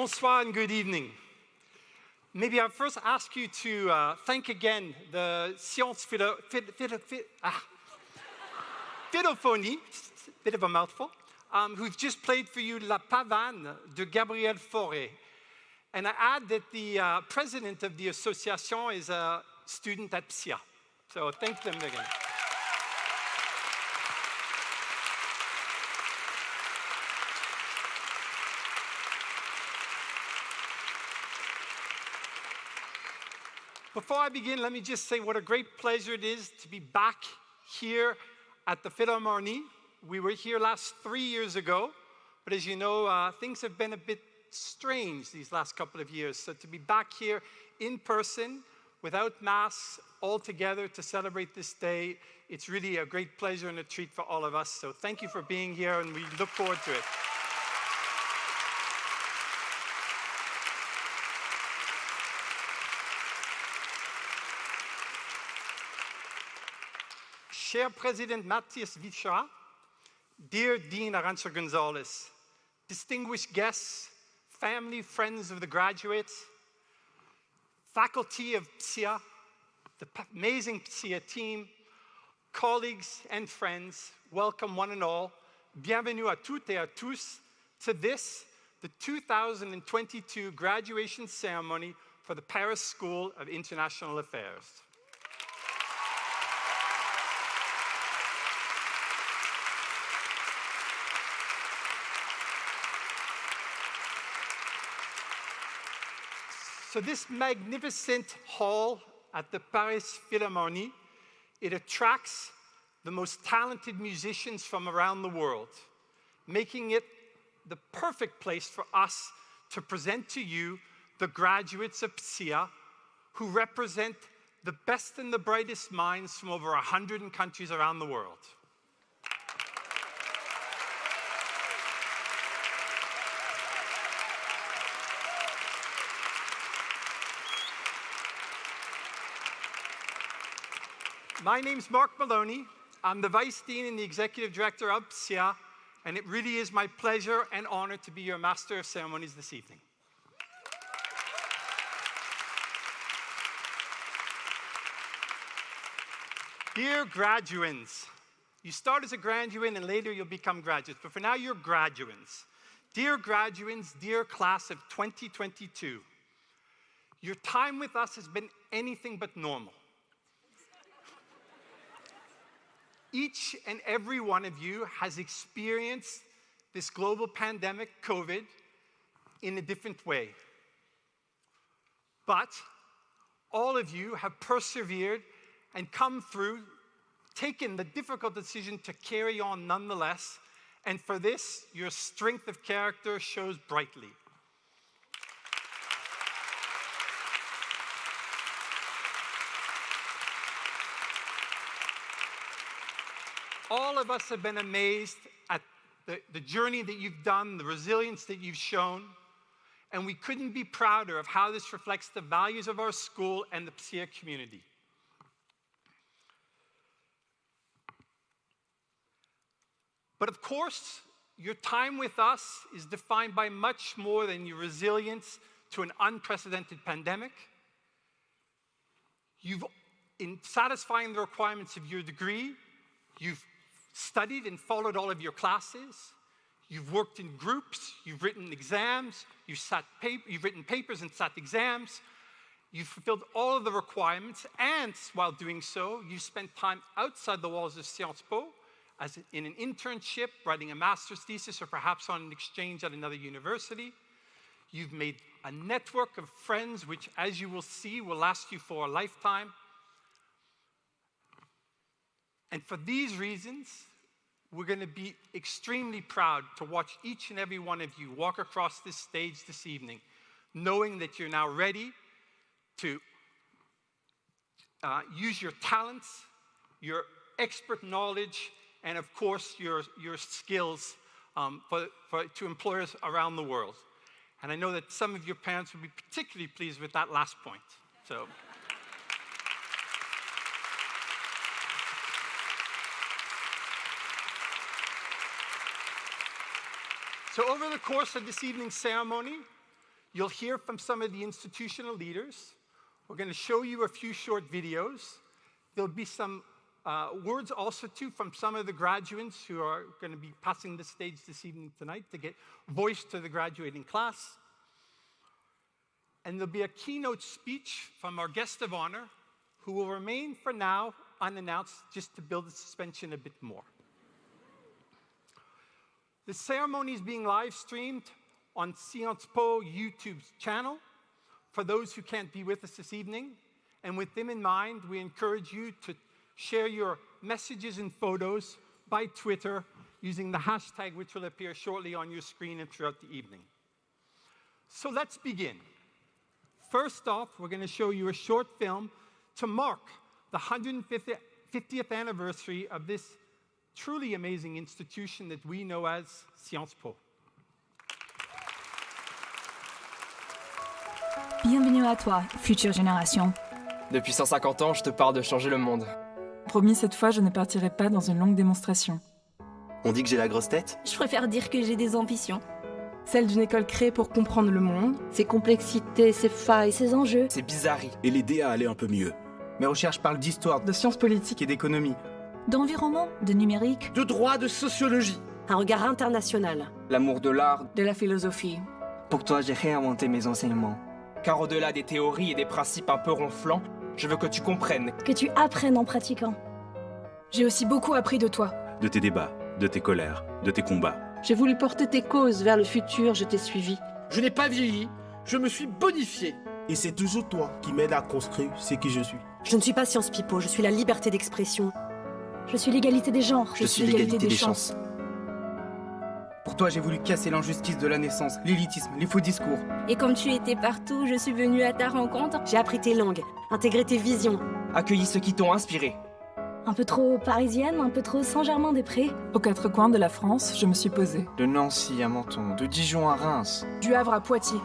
Bonsoir and good evening. Maybe I'll first ask you to thank again the Science Philophonie, bit of a mouthful, who've just played for you La Pavane de Gabriel Fauré. And I add that the president of the association is a student at PSIA. So thank them again. Before I begin, let me just say what a great pleasure it is to be back here at the Philharmonie. We were here last 3 years ago, but as you know, things have been a bit strange these last couple of years. So to be back here in person, without masks, all together to celebrate this day, it's really a great pleasure and a treat for all of us. So thank you for being here, and we look forward to it. Cher President Matthias Vichra, dear Dean Arantxa Gonzalez, distinguished guests, family, friends of the graduates, faculty of PSIA, the amazing PSIA team, colleagues and friends, welcome one and all. Bienvenue à toutes et à tous to this, the 2022 graduation ceremony for the Paris School of International Affairs. So this magnificent hall at the Paris Philharmonie, it attracts the most talented musicians from around the world, making it the perfect place for us to present to you the graduates of PSIA who represent the best and the brightest minds from over 100 countries around the world. My name's Mark Maloney. I'm the Vice Dean and the Executive Director of PSIA, and it really is my pleasure and honor to be your Master of Ceremonies this evening. Dear graduands, you start as a graduate and later you'll become graduates, but for now you're graduands. Dear graduands, dear class of 2022, your time with us has been anything but normal. Each and every one of you has experienced this global pandemic, COVID, in a different way. But all of you have persevered and come through, taken the difficult decision to carry on nonetheless, and for this, your strength of character shows brightly. All of us have been amazed at the journey that you've done, the resilience that you've shown, and we couldn't be prouder of how this reflects the values of our school and the PSIA community. But of course, your time with us is defined by much more than your resilience to an unprecedented pandemic. In satisfying the requirements of your degree, you've studied and followed all of your classes, you've worked in groups, you've written exams, you've written papers and sat exams, you've fulfilled all of the requirements, and while doing so, you've spent time outside the walls of Sciences Po, as in an internship, writing a master's thesis, or perhaps on an exchange at another university. You've made a network of friends, which, as you will see, will last you for a lifetime. And for these reasons, we're going to be extremely proud to watch each and every one of you walk across this stage this evening, knowing that you're now ready to use your talents, your expert knowledge, and of course, your skills to employers around the world. And I know that some of your parents will be particularly pleased with that last point. So over the course of this evening's ceremony, You'll hear from some of the institutional leaders. We're going to show you a few short videos. There'll be some words also too from some of the graduates who are going to be passing the stage this evening tonight to get voice to the graduating class. And there'll be a keynote speech from our guest of honor, who will remain for now unannounced just to build the suspension a bit more. The ceremony is being live streamed on Sciences Po YouTube channel for those who can't be with us this evening. And with them in mind, we encourage you to share your messages and photos by Twitter using the hashtag which will appear shortly on your screen and throughout the evening. So let's begin. First off, we're going to show you a short film to mark the 150th anniversary of this truly amazing institution that we know as Sciences Po. Bienvenue à toi, future génération. Depuis 150 ans, je te parle de changer le monde. Promis, cette fois, je ne partirai pas dans une longue démonstration. On dit que j'ai la grosse tête? Je préfère dire que j'ai des ambitions. Celle d'une école créée pour comprendre le monde, ses complexités, ses failles, ses enjeux, ses bizarreries. Et l'aider à aller un peu mieux. Mes recherches parlent d'histoire, de sciences politiques et d'économie. D'environnement, de numérique, de droit, de sociologie. Un regard international. L'amour de l'art, de la philosophie. Pour toi, j'ai réinventé mes enseignements. Car au-delà des théories et des principes un peu ronflants, je veux que tu comprennes. Que tu apprennes en pratiquant. J'ai aussi beaucoup appris de toi. De tes débats, de tes colères, de tes combats. J'ai voulu porter tes causes vers le futur, je t'ai suivi. Je n'ai pas vieilli, je me suis bonifié. Et c'est toujours toi qui m'aide à construire ce que je suis. Je ne suis pas Sciences Pipo, je suis la liberté d'expression. Je suis l'égalité des genres. Je suis l'égalité des chances. Pour toi, j'ai voulu casser l'injustice de la naissance, l'élitisme, les faux discours. Et comme tu étais partout, je suis venue à ta rencontre. J'ai appris tes langues, intégré tes visions. Accueilli ceux qui t'ont inspiré. Un peu trop parisienne, un peu trop Saint-Germain-des-Prés. Aux quatre coins de la France, je me suis posée. De Nancy à Menton, de Dijon à Reims. Du Havre à Poitiers.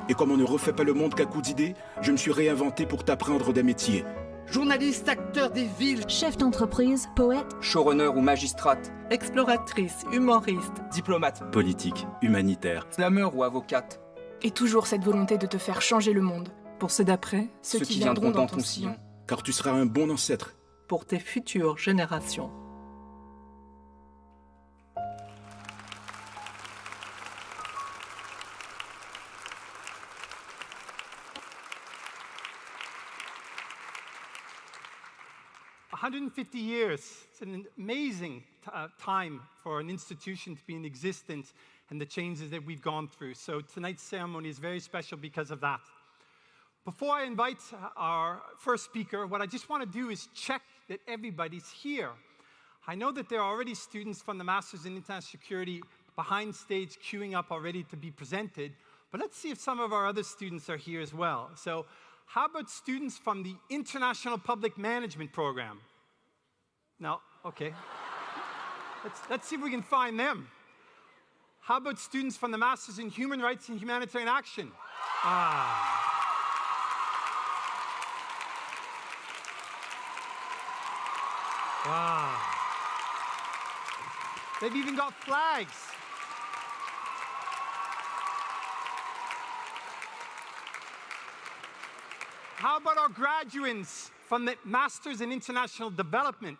Et comme on ne refait pas le monde qu'à coups d'idées, je me suis réinventé pour t'apprendre des métiers. Journaliste, acteur des villes. chef d'entreprise, poète, Showrunner ou magistrate. Exploratrice, humoriste. Diplomate. Politique, humanitaire. Slammer ou avocate. Et toujours cette volonté de te faire changer le monde. Pour ceux d'après, Ceux qui viendront dans ton sillon. Car tu seras un bon ancêtre. Pour tes futures générations. "150 years, it's an amazing time for an institution to be in existence and the changes that we've gone through. So tonight's ceremony is very special because of that. Before I invite our first speaker, what I just want to do is check that everybody's here. I know that there are already students from the Masters in International Security behind stage queuing up already to be presented, but let's see if some of our other students are here as well. So how about students from the International Public Management Program? No? Okay. Let's see if we can find them. How about students from the Masters in Human Rights and Humanitarian Action? Wow. They've even got flags. How about our graduates from the Masters in International Development?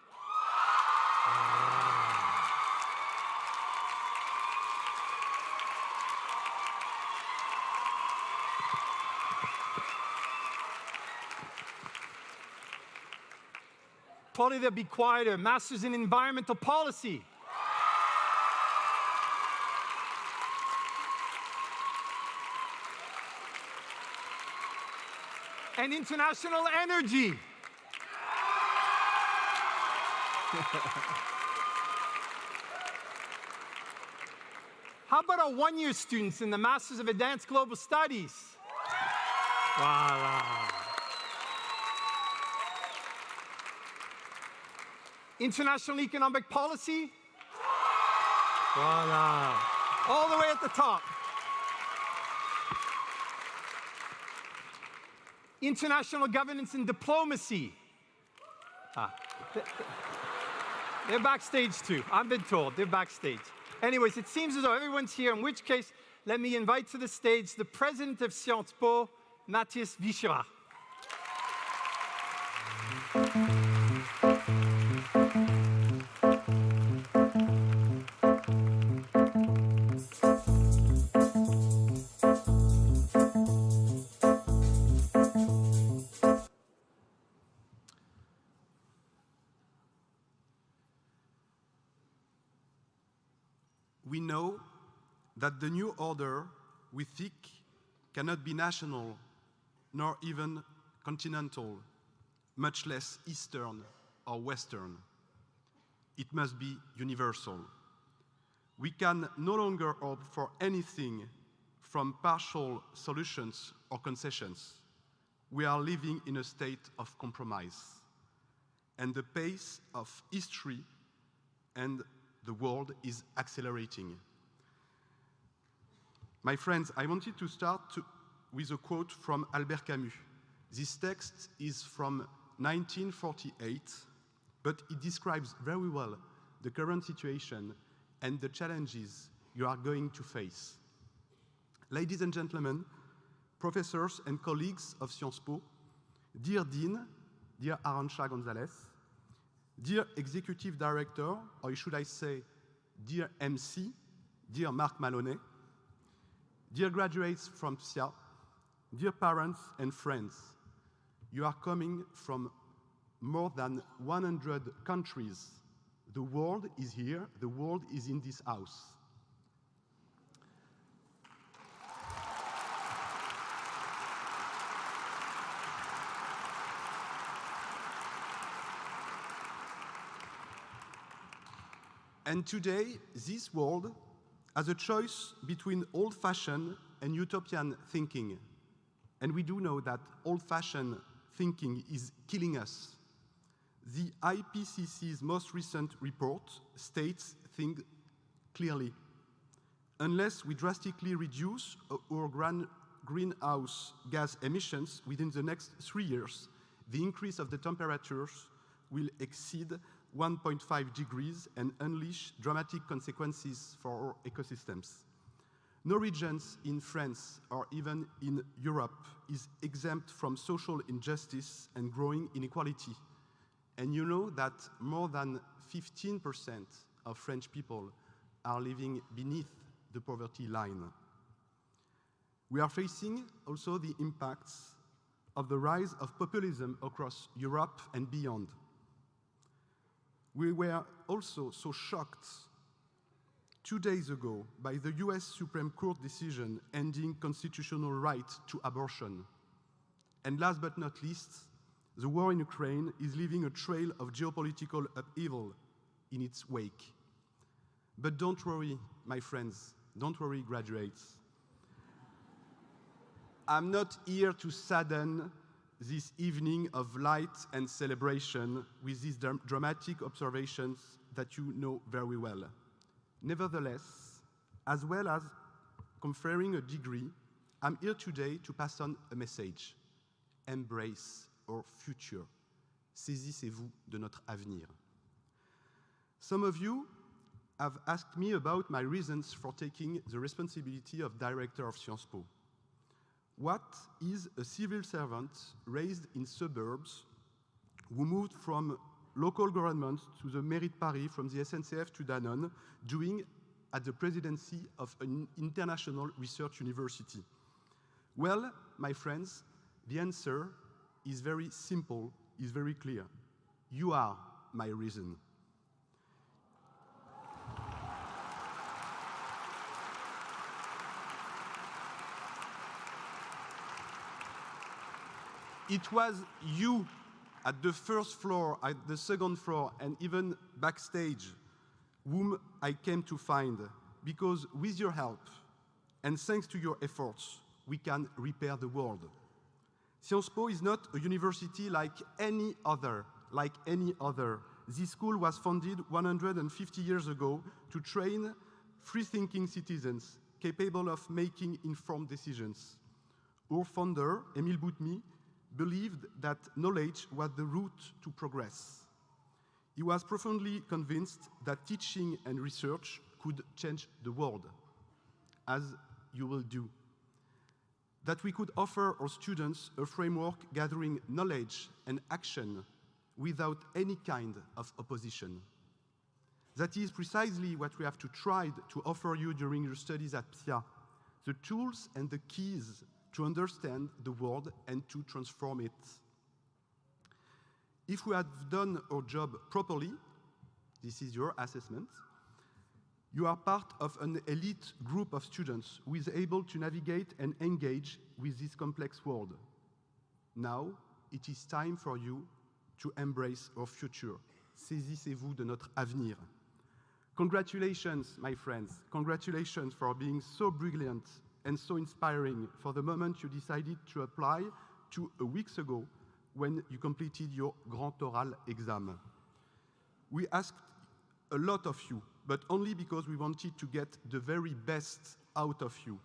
Probably they'll be quieter. Masters in Environmental Policy. And International Energy. How about our one-year students in the Masters of Advanced Global Studies? Voila. International Economic Policy? Voila. All the way at the top. International Governance and Diplomacy. They're backstage too. I've been told they're backstage. Anyways, it seems as though everyone's here, in which case, let me invite to the stage the president of Sciences Po, Matthias Vichera. We know that the new order we seek cannot be national, nor even continental, much less Eastern or Western. It must be universal. We can no longer hope for anything from partial solutions or concessions. We are living in a state of compromise, and the pace of history and the world is accelerating. My friends, I wanted to start with a quote from Albert Camus. This text is from 1948, but it describes very well the current situation and the challenges you are going to face. Ladies and gentlemen, professors and colleagues of Sciences Po, dear Dean, dear Arantxa Gonzalez, dear Executive Director, or should I say, dear MC, dear Marc Maloney, dear graduates from PSIA, dear parents and friends, you are coming from more than 100 countries. The world is here, the world is in this house. And today, this world has a choice between old-fashioned and utopian thinking. And we do know that old-fashioned thinking is killing us. The IPCC's most recent report states things clearly. Unless we drastically reduce our greenhouse gas emissions within the next 3 years, the increase of the temperatures will exceed 1.5 degrees and unleash dramatic consequences for our ecosystems. No regions in France or even in Europe is exempt from social injustice and growing inequality. And you know that more than 15% of French people are living beneath the poverty line. We are facing also the impacts of the rise of populism across Europe and beyond. We were also so shocked 2 days ago by the US Supreme Court decision ending constitutional right to abortion. And last but not least, the war in Ukraine is leaving a trail of geopolitical upheaval in its wake. But don't worry, my friends, don't worry, graduates. I'm not here to sadden this evening of light and celebration with these dramatic observations that you know very well. Nevertheless, as well as conferring a degree, I'm here today to pass on a message. Embrace our future. Saisissez-vous de notre avenir. Some of you have asked me about my reasons for taking the responsibility of director of Sciences Po. What is a civil servant raised in suburbs who moved from local government to the Mairie de Paris, from the SNCF to Danone, doing at the presidency of an international research university? Well, my friends, the answer is very simple, is very clear. You are my reason. It was you at the first floor, at the second floor, and even backstage, whom I came to find, because with your help, and thanks to your efforts, we can repair the world. Sciences Po is not a university like any other. This school was founded 150 years ago to train free-thinking citizens capable of making informed decisions. Our founder, Émile Boutmy, believed that knowledge was the route to progress. He was profoundly convinced that teaching and research could change the world. As you will do. That we could offer our students a framework gathering knowledge and action without any kind of opposition. That is precisely what we have to try to offer you during your studies at PSIA, the tools and the keys to understand the world and to transform it. If we have done our job properly, this is your assessment, you are part of an elite group of students who is able to navigate and engage with this complex world. Now, it is time for you to embrace our future. Saisissez-vous de notre avenir. Congratulations, my friends. Congratulations for being so brilliant and so inspiring for the moment you decided to apply 2 weeks ago when you completed your Grand Oral exam. We asked a lot of you, but only because we wanted to get the very best out of you.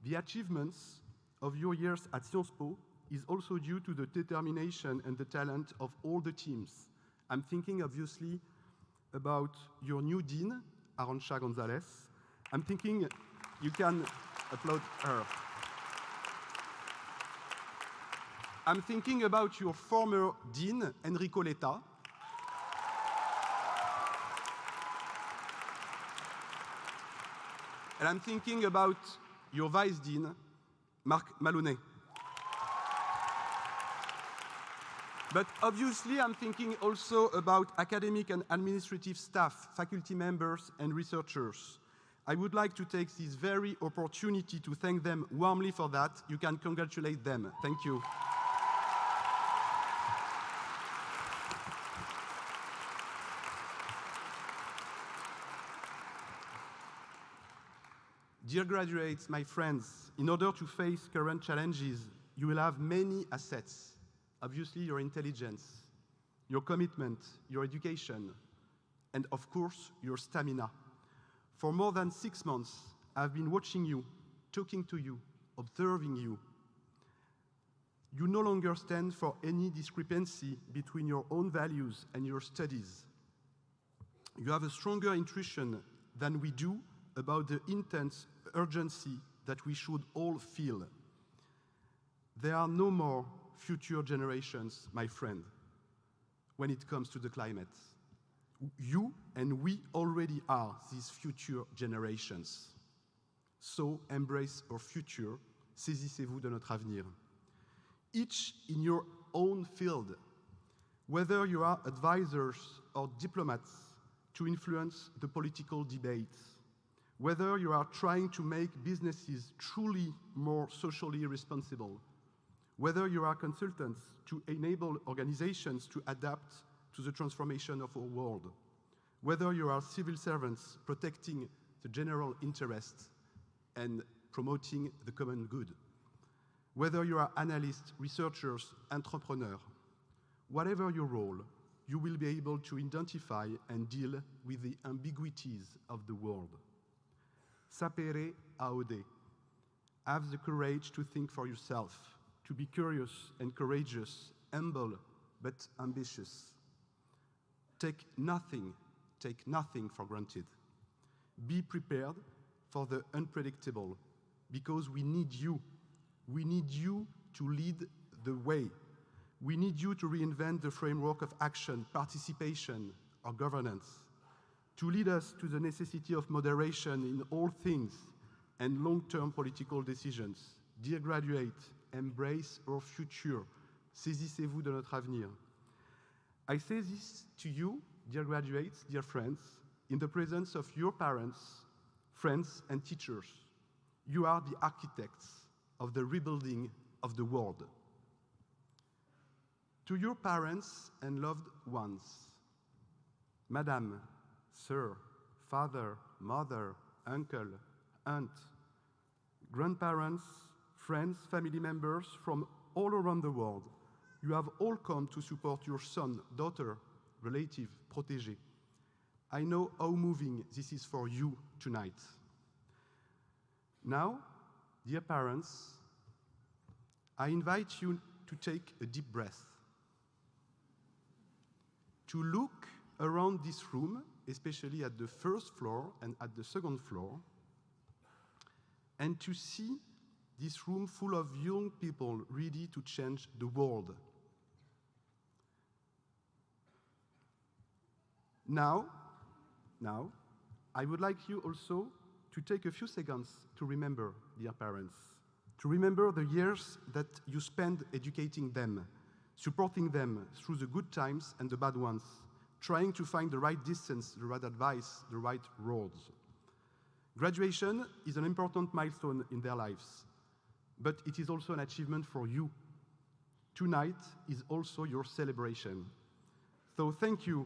The achievements of your years at Sciences Po is also due to the determination and the talent of all the teams. I'm thinking, obviously, about your new dean, Arantxa González. I'm thinking you can applaud her. I'm thinking about your former dean, Enrico Letta. And I'm thinking about your vice dean, Marc Maloney. But obviously, I'm thinking also about academic and administrative staff, faculty members, and researchers. I would like to take this very opportunity to thank them warmly for that. You can congratulate them. Thank you. Dear graduates, my friends, in order to face current challenges, you will have many assets. Obviously, your intelligence, your commitment, your education, and of course, your stamina. For more than 6 months, I've been watching you, talking to you, observing you. You no longer stand for any discrepancy between your own values and your studies. You have a stronger intuition than we do about the intense urgency that we should all feel. There are no more future generations, my friend, when it comes to the climate. You and we already are these future generations. So embrace our future, saisissez-vous de notre avenir. Each in your own field, whether you are advisors or diplomats to influence the political debates, whether you are trying to make businesses truly more socially responsible, whether you are consultants to enable organizations to adapt to the transformation of our world, whether you are civil servants protecting the general interest and promoting the common good, whether you are analysts, researchers, entrepreneurs, whatever your role, you will be able to identify and deal with the ambiguities of the world. Sapere aude. Have the courage to think for yourself, to be curious and courageous, humble but ambitious. Take nothing for granted. Be prepared for the unpredictable, because we need you. We need you to lead the way. We need you to reinvent the framework of action, participation, or governance, to lead us to the necessity of moderation in all things and long-term political decisions. Dear graduates, embrace our future. Saisissez-vous de notre avenir. I say this to you, dear graduates, dear friends, in the presence of your parents, friends, and teachers. You are the architects of the rebuilding of the world. To your parents and loved ones, Madame, Sir, Father, Mother, Uncle, Aunt, grandparents, friends, family members from all around the world, you have all come to support your son, daughter, relative, protégé. I know how moving this is for you tonight. Now, dear parents, I invite you to take a deep breath, to look around this room, especially at the first floor and at the second floor, and to see this room full of young people ready to change the world. Now, I would like you also to take a few seconds to remember, dear parents, to remember the years that you spent educating them, supporting them through the good times and the bad ones, trying to find the right distance, the right advice, the right roads. Graduation is an important milestone in their lives, but it is also an achievement for you. Tonight is also your celebration. So thank you.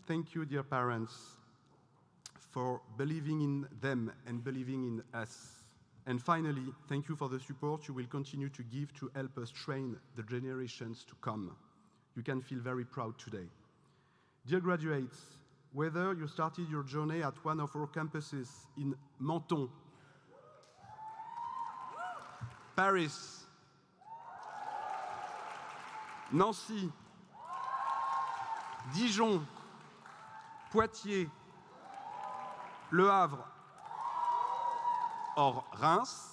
Thank you, dear parents, for believing in them and believing in us. And finally, thank you for the support you will continue to give to help us train the generations to come. You can feel very proud today. Dear graduates, whether you started your journey at one of our campuses in Menton, Paris, Nancy, Dijon, Poitiers, Le Havre, or Reims,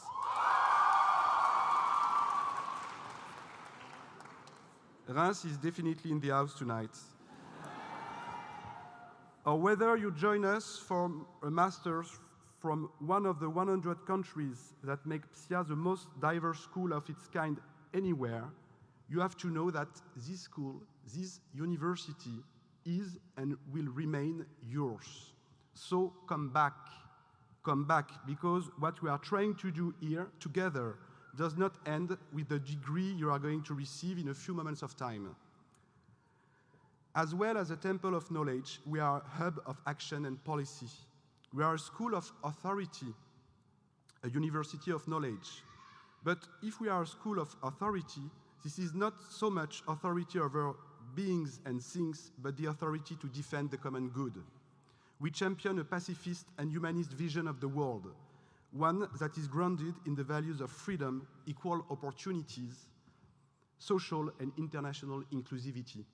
Reims is definitely in the house tonight. Or whether you join us for a master's from one of the 100 countries that make PSIA the most diverse school of its kind anywhere, you have to know that this school, this university, is and will remain yours. So come back, because what we are trying to do here together does not end with the degree you are going to receive in a few moments of time. As well as a temple of knowledge, we are a hub of action and policy. We are a school of authority, a university of knowledge. But if we are a school of authority, this is not so much authority over beings and things, but the authority to defend the common good. We champion a pacifist and humanist vision of the world, one that is grounded in the values of freedom, equal opportunities, social and international inclusivity.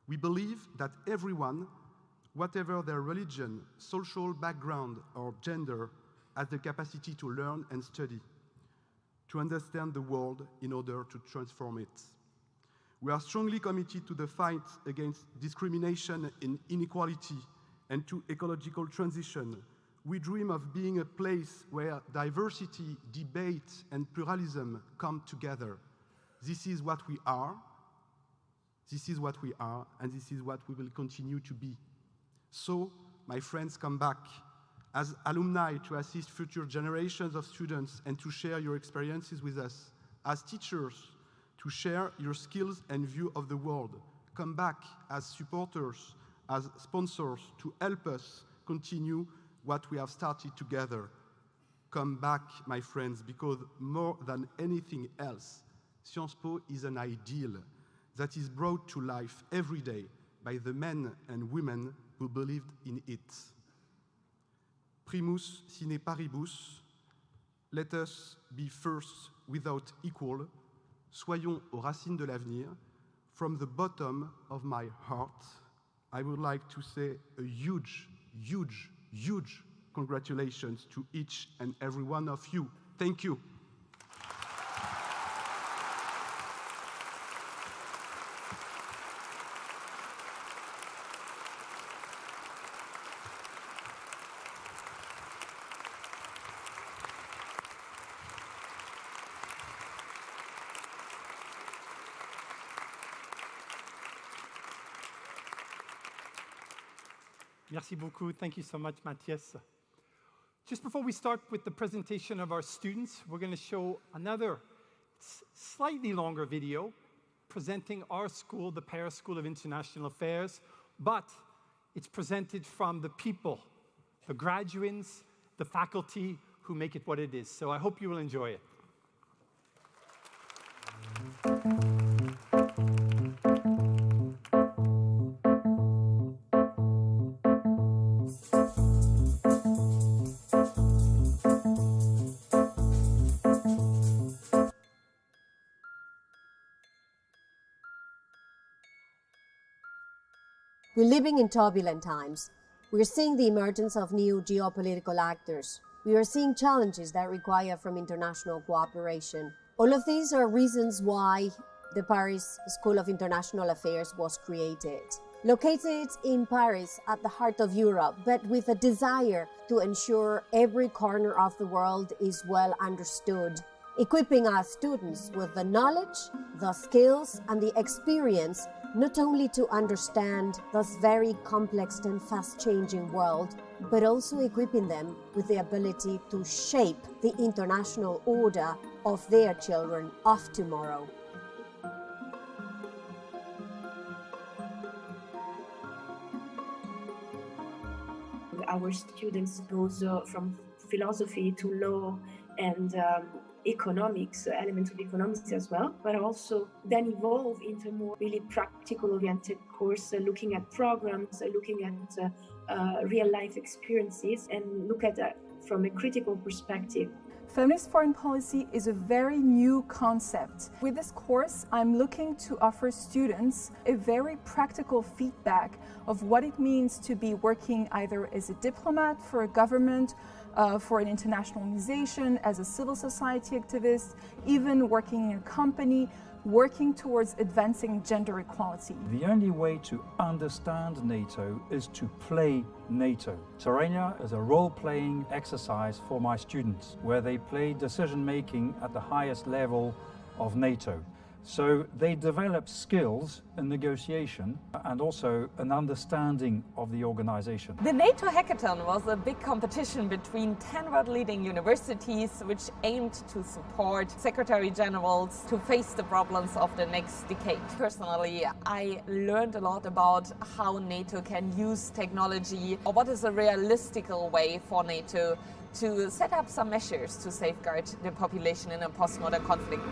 We believe that everyone, whatever their religion, social background, or gender, has the capacity to learn and study, to understand the world in order to transform it. We are strongly committed to the fight against discrimination and inequality and to ecological transition. We dream of being a place where diversity, debate, and pluralism come together. This is what we are. This is what we are, and this is what we will continue to be. So, my friends, come back as alumni to assist future generations of students and to share your experiences with us. As teachers, to share your skills and view of the world. Come back as supporters, as sponsors, to help us continue what we have started together. Come back, my friends, because more than anything else, Sciences Po is an ideal that is brought to life every day by the men and women who believed in it. Primus sine paribus, let us be first without equal. Soyons aux racines de l'avenir. From the bottom of my heart, I would like to say a huge, huge, huge congratulations to each and every one of you. Thank you. Merci beaucoup. Thank you so much, Matthias. Just before we start with the presentation of our students, we're going to show another slightly longer video presenting our school, the Paris School of International Affairs, but it's presented from the people, the graduates, the faculty who make it what it is. So I hope you will enjoy it. We're living in turbulent times. We're seeing the emergence of new geopolitical actors. We are seeing challenges that require from international cooperation. All of these are reasons why the Paris School of International Affairs was created. Located in Paris at the heart of Europe, but with a desire to ensure every corner of the world is well understood, equipping our students with the knowledge, the skills, and the experience not only to understand this very complex and fast-changing world, but also equipping them with the ability to shape the international order of their children of tomorrow. Our students goes from philosophy to law and economics, elements of economics as well, but also then evolve into more really practical-oriented course, looking at programs, looking at real-life experiences, and look at that from a critical perspective. Feminist foreign policy is a very new concept. With this course, I'm looking to offer students a very practical feedback of what it means to be working either as a diplomat for a government, for an international organization, as a civil society activist, even working in a company, working towards advancing gender equality. The only way to understand NATO is to play NATO. Cérémonie is a role-playing exercise for my students, where they play decision-making at the highest level of NATO. So they develop skills in negotiation and also an understanding of the organization. The NATO Hackathon was a big competition between 10 world-leading universities which aimed to support Secretary Generals to face the problems of the next decade. Personally, I learned a lot about how NATO can use technology, or what is a realistic way for NATO to set up some measures to safeguard the population in a postmodern conflict.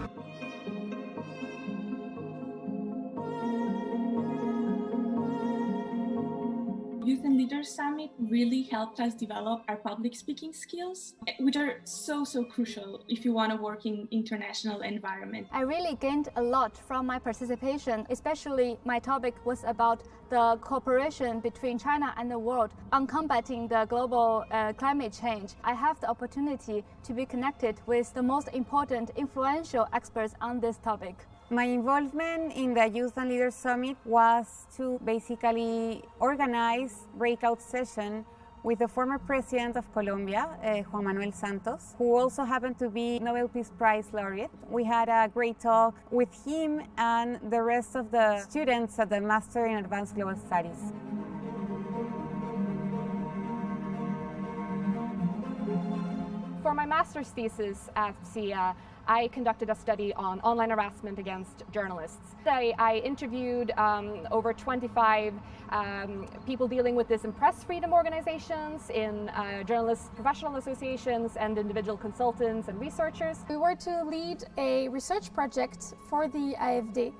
Youth and Leaders Summit really helped us develop our public speaking skills, which are so crucial if you want to work in international environment. I really gained a lot from my participation, especially my topic was about the cooperation between China and the world on combating the global climate change. I have the opportunity to be connected with the most important influential experts on this topic. My involvement in the Youth and Leaders Summit was to basically organize breakout session with the former president of Colombia, Juan Manuel Santos, who also happened to be Nobel Peace Prize laureate. We had a great talk with him and the rest of the students at the Master in Advanced Global Studies. For my master's thesis at PSIA, I conducted a study on online harassment against journalists. I interviewed over 25 people dealing with this in press freedom organizations, in journalist professional associations, and individual consultants and researchers. We were to lead a research project for the AFD.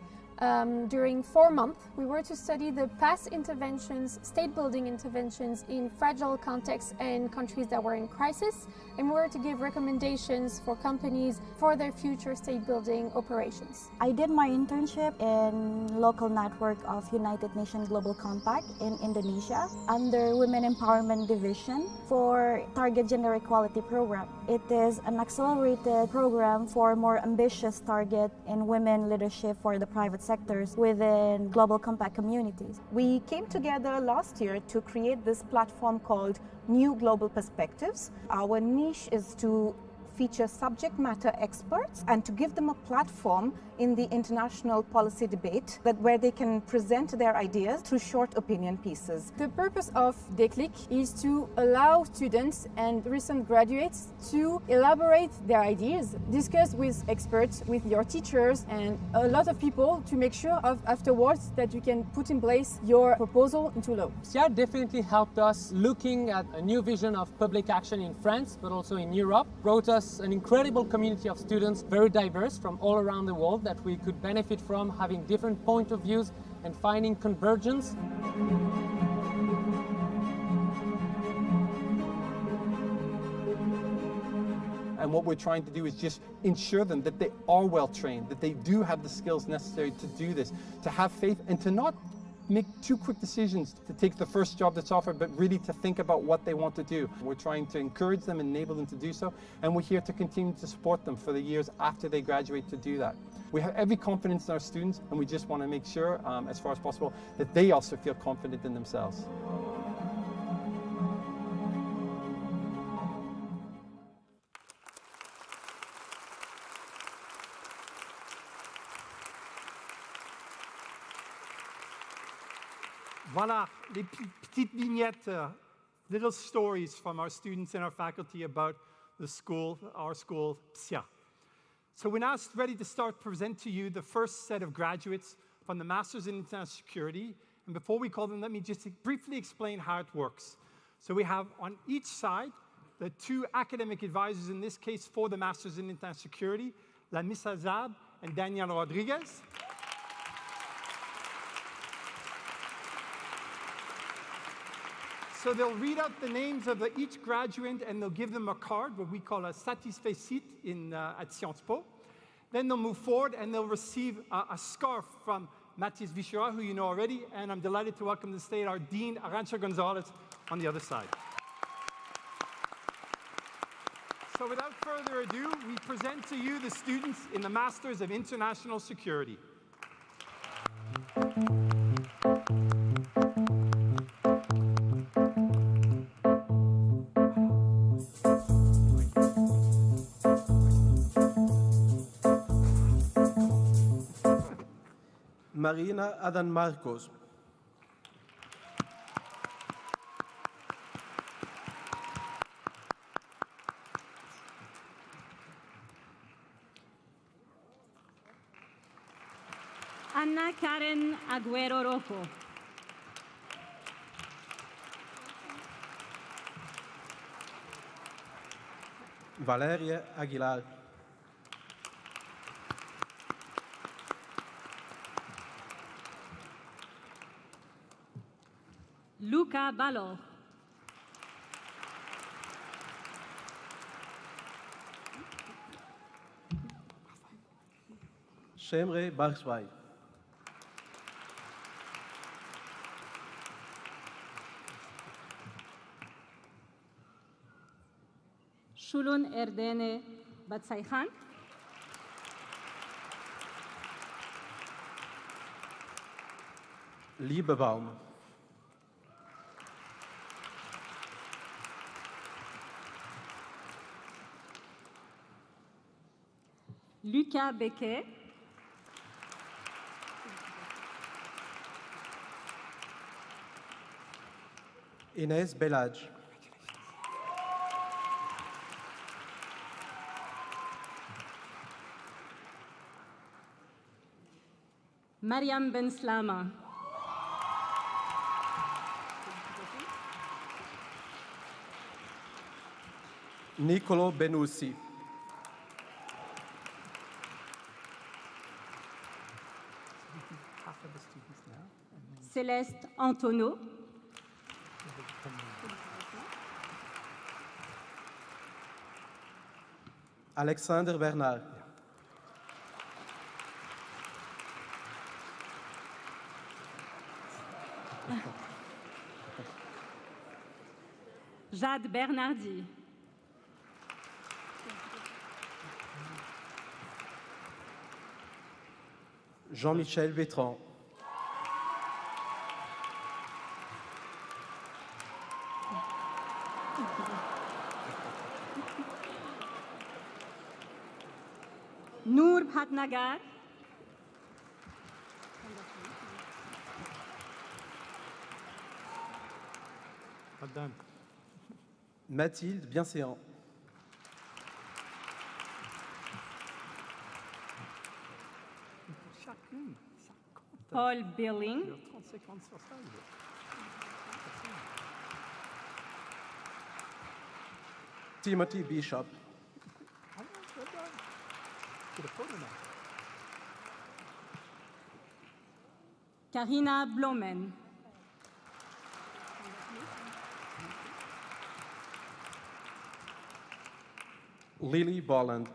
During 4 months, we were to study the past interventions, state-building interventions in fragile contexts and countries that were in crisis, and we were to give recommendations for companies for their future state-building operations. I did my internship in local network of United Nations Global Compact in Indonesia under Women Empowerment Division for Target Gender Equality Program. It is an accelerated program for more ambitious target in women leadership for the private sectors within Global Compact communities. We came together last year to create this platform called New Global Perspectives. Our niche is to feature subject matter experts and to give them a platform in the international policy debate where they can present their ideas through short opinion pieces. The purpose of Déclic is to allow students and recent graduates to elaborate their ideas, discuss with experts, with your teachers and a lot of people to make sure afterwards that you can put in place your proposal into law. PSIA definitely helped us looking at a new vision of public action in France, but also in Europe, brought us an incredible community of students, very diverse from all around the world, that we could benefit from, having different point of views and finding convergence. And what we're trying to do is just ensure them that they are well trained, that they do have the skills necessary to do this, to have faith and to not make too quick decisions to take the first job that's offered, but really to think about what they want to do. We're trying to encourage them, enable them to do so, and we're here to continue to support them for the years after they graduate to do that. We have every confidence in our students, and we just want to make sure, as far as possible, that they also feel confident in themselves. Voilà, les petites vignettes, little stories from our students and our faculty about the school, our school, PSIA. So we're now ready to start present to you the first set of graduates from the Masters in International Security. And before we call them, let me just briefly explain how it works. So we have on each side the two academic advisors, in this case for the Masters in International Security, La Miss Azab and Daniel Rodriguez. So they'll read out the names of each graduate and they'll give them a card, what we call a satisfecit at Sciences Po. Then they'll move forward and they'll receive a scarf from Matthias Vichera, who you know already, and I'm delighted to welcome to the stage our Dean, Arantxa Gonzalez, on the other side. So without further ado, we present to you the students in the Masters of International Security. Marina Adan Marcos. Anna Karen Agüero Rojo. Valeria Aguilar. Luca Balo. Shemre Barswai. Shulun Erdene Batsaihan. Liebebaum. Lucas Becquet. Inès Belage. Mariam Ben Slama. Nicolo Benussi. Céleste Antonio. Alexander Bernard. Jade Bernardi. Jean-Michel Bétran. Noor Bhatnagar. Well done. Mathilde Bienséant. Paul Billing. Timothy Bishop. Karina Blomen. Lily Bolland.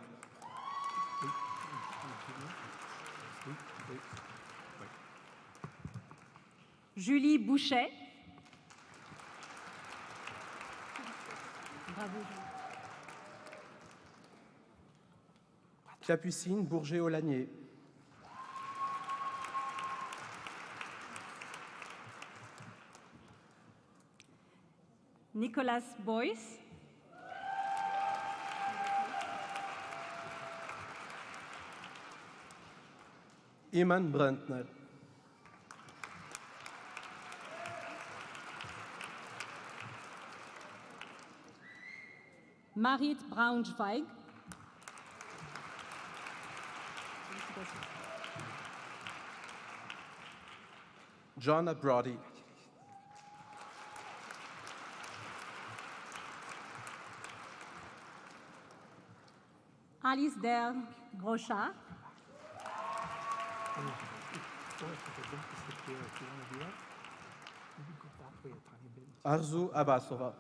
Julie Bouchet. Bravo, Julie. Capucine Bourget-Aulagnier. Nicolas Boyce. Iman Brandner. Marit Braunschweig. Joanna Brody. Alice Der Groschat. Arzu Abbasova.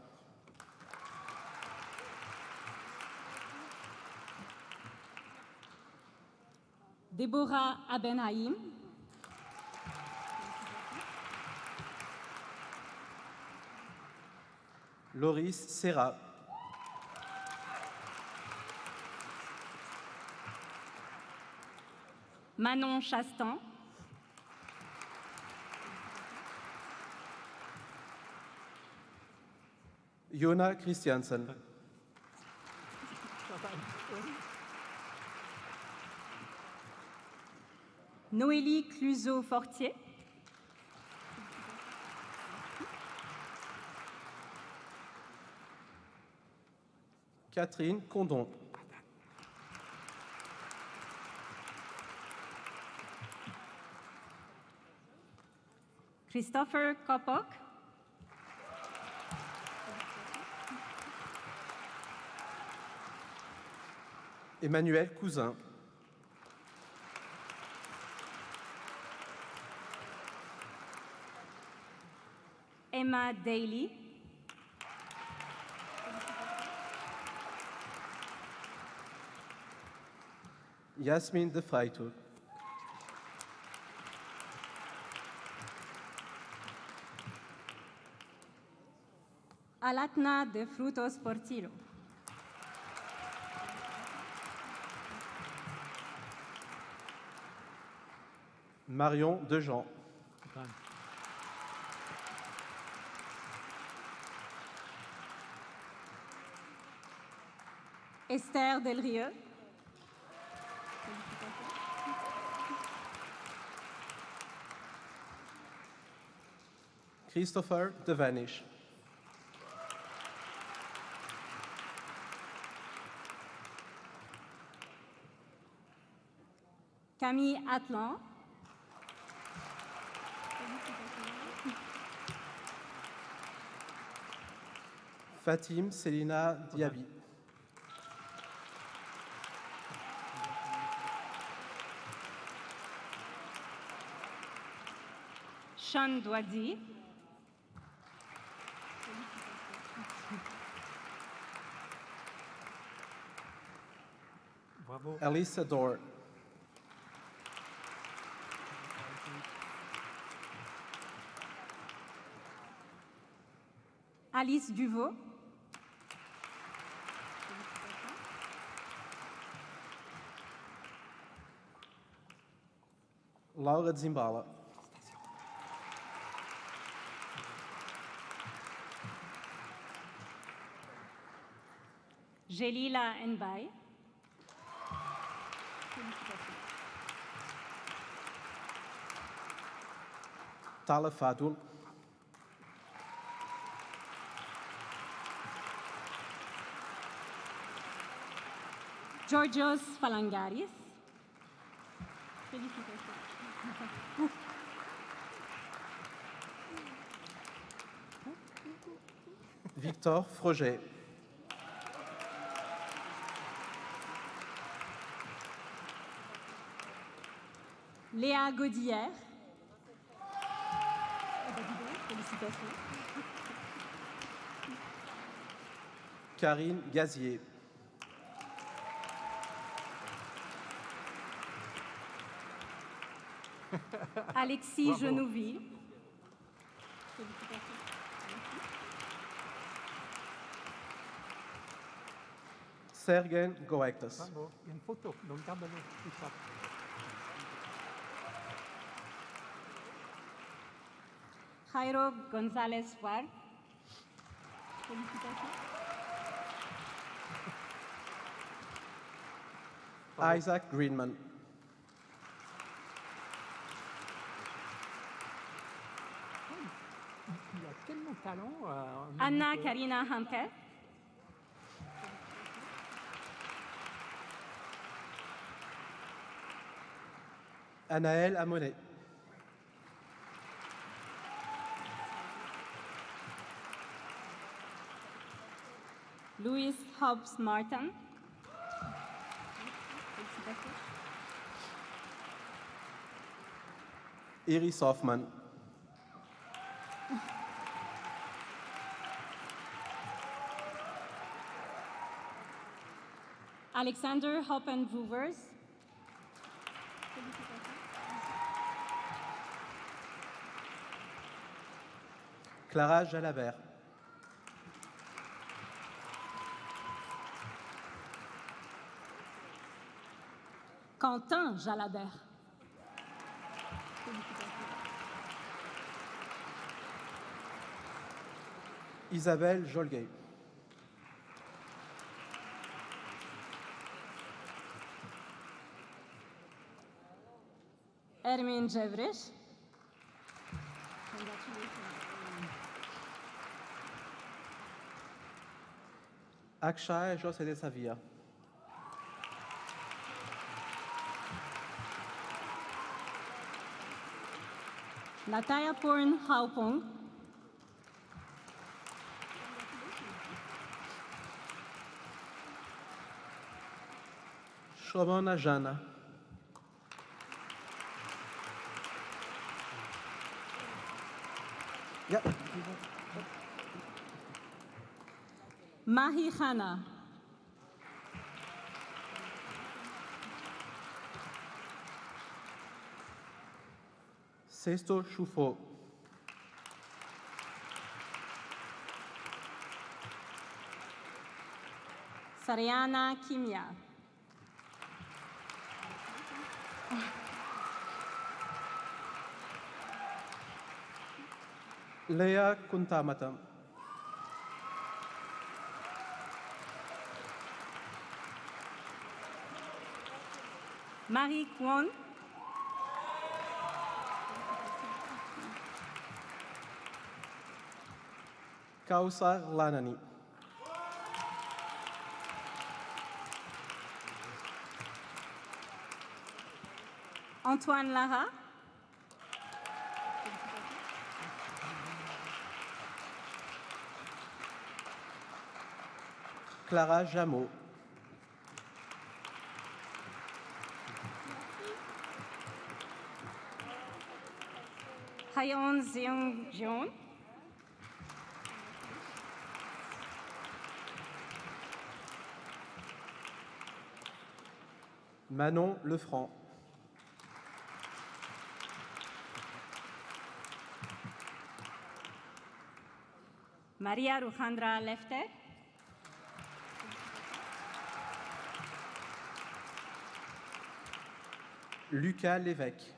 Deborah Abenhaim. Loris Serra. Manon Chastan. Jona Christiansen. Noélie Cluzot-Fortier. Catherine Condon. Christopher Kopok. Emmanuel Cousin. Emma Daly. Yasmine de Freitur. Alatna de Frutos Portillo. Marion Dejean. Esther Delrieux. Christopher de Vanish. Camille Atlan. Fatim Selina Diaby. Sean Douady. Bravo. Elisa Dor. Alice Duvaux. Laura Zimbala. Jelila Nbay. Tala Fadul. Georgios Falangaris. Victor Froget. Léa Godillère. Félicitations. Karine Gazier. Alexis Bravo. Genouville. Sergen Goektas. Bravo. Il y a une photo, donc garde-le. tout ça. Jairo González Fuar. Félicitations. Isaac Greenman. Il a tellement de talent. Anna Karina Hunter. Anaël Amonet. Louis Hobbs Martin. Iris Hoffman. Alexander Hoppenwoevers. Clara Jalabert. Quentin Jalabert. Isabelle Jolguet. Ermin Cevriş. Akshay José de Savia. Nataya Porn Haupong. Shomona Jana. Yep. Mahi Khana. Sesto Choufo. Sariana Kimia. Leah Kuntamata. Marie Kwon. Kausar Lanani. Antoine Lara. Clara Jameau. Hayon Zeong Jeon. Manon Lefranc. Maria Rujandra Lefter. Lucas Lévesque.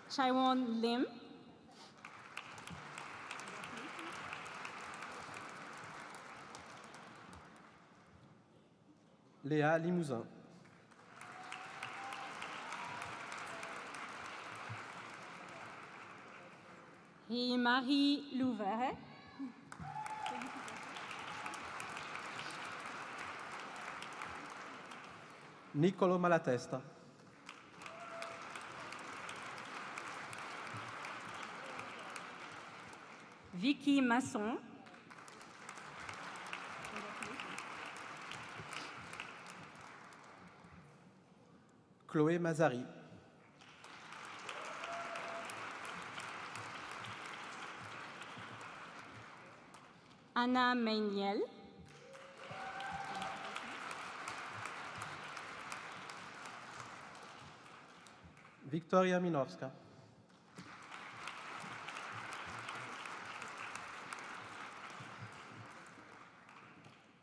Chaiwon Lim. Léa Limousin. Et Marie Louveret. Nicolo Malatesta. Vicky Masson. Chloé Mazari. Anna Meiniel. Victoria Minowska.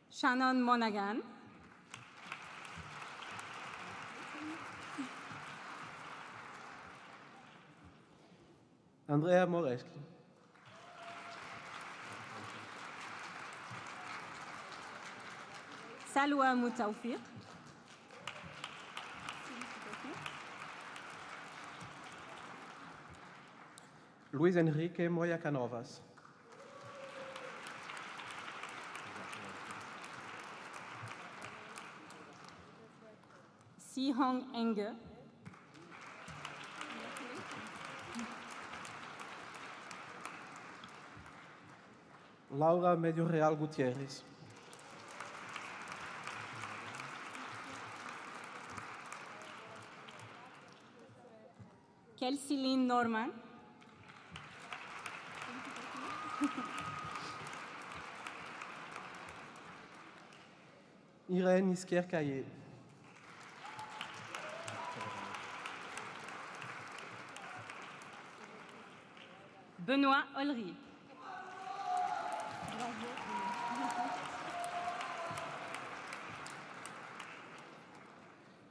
Shannon Monaghan. Andrea Moreschi. Salwa Moutawfiq. Luis Enrique Moya Canovas. Si Hong Enge. Laura Medio Real Gutierrez. Kelsilin Norman. Irène Isquier-Caillé. Benoît Olry.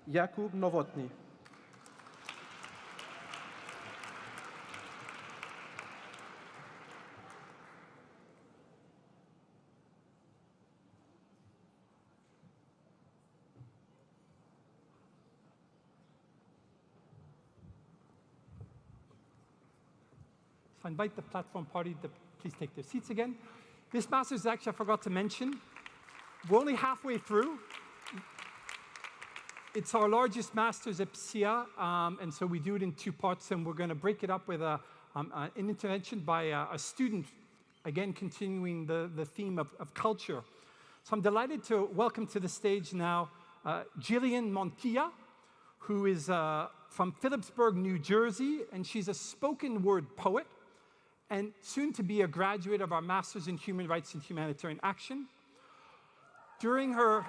Jakub Nowotny. So I invite the platform party to please take their seats again. This master's actually, I forgot to mention, we're only halfway through. It's our largest master's at PSIA, and so we do it in two parts, and we're going to break it up with an intervention by a student, again continuing the theme of culture. So I'm delighted to welcome to the stage now Jillian Montilla, who is from Phillipsburg, New Jersey, and she's a spoken word poet, and soon to be a graduate of our Masters in Human Rights and Humanitarian Action. During her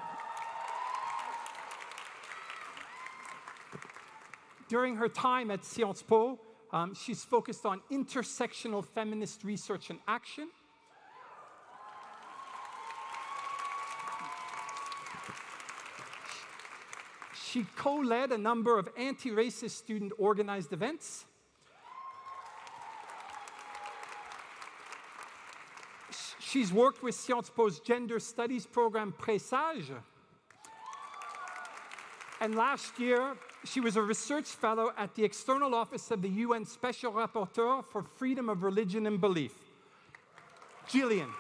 time at Sciences Po, she's focused on intersectional feminist research and action. She co-led a number of anti-racist student-organized events. She's worked with Sciences Po's gender studies program Présage. And last year, she was a research fellow at the External Office of the UN Special Rapporteur for Freedom of Religion and Belief. Jillian.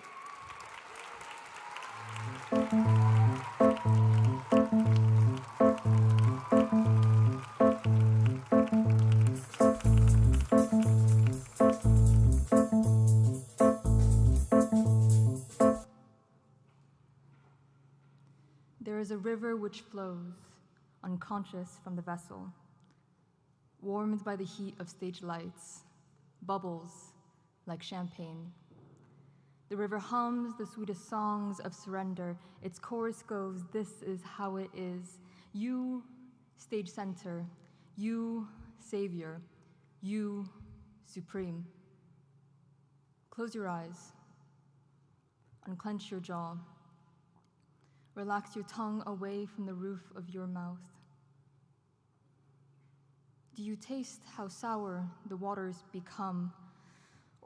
There is a river which flows, unconscious from the vessel, warmed by the heat of stage lights, bubbles like champagne. The river hums the sweetest songs of surrender. Its chorus goes, "This is how it is. You, stage center. You, savior. You, supreme." Close your eyes. Unclench your jaw. Relax your tongue away from the roof of your mouth. Do you taste how sour the waters become?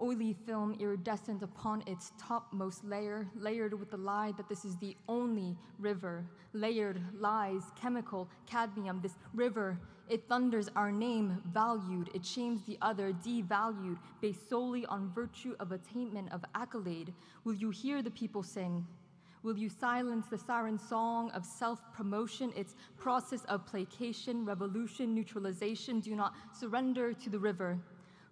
Oily film iridescent upon its topmost layer, layered with the lie that this is the only river. Layered lies, chemical, cadmium, this river, it thunders our name, valued. It shames the other, devalued, based solely on virtue of attainment of accolade. Will you hear the people sing? Will you silence the siren song of self-promotion, its process of placation, revolution, neutralization? Do not surrender to the river,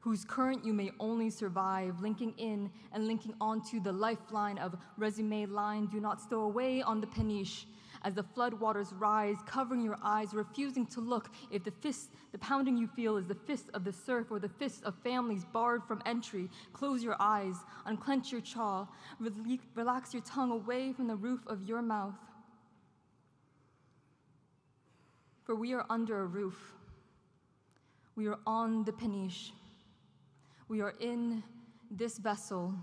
whose current you may only survive, linking in and linking onto the lifeline of resume line. Do not stow away on the peniche as the floodwaters rise, covering your eyes, refusing to look if the pounding you feel is the fist of the surf or the fist of families barred from entry. Close your eyes, unclench your jaw, relax your tongue away from the roof of your mouth. For we are under a roof. We are on the Peniche. We are in this vessel,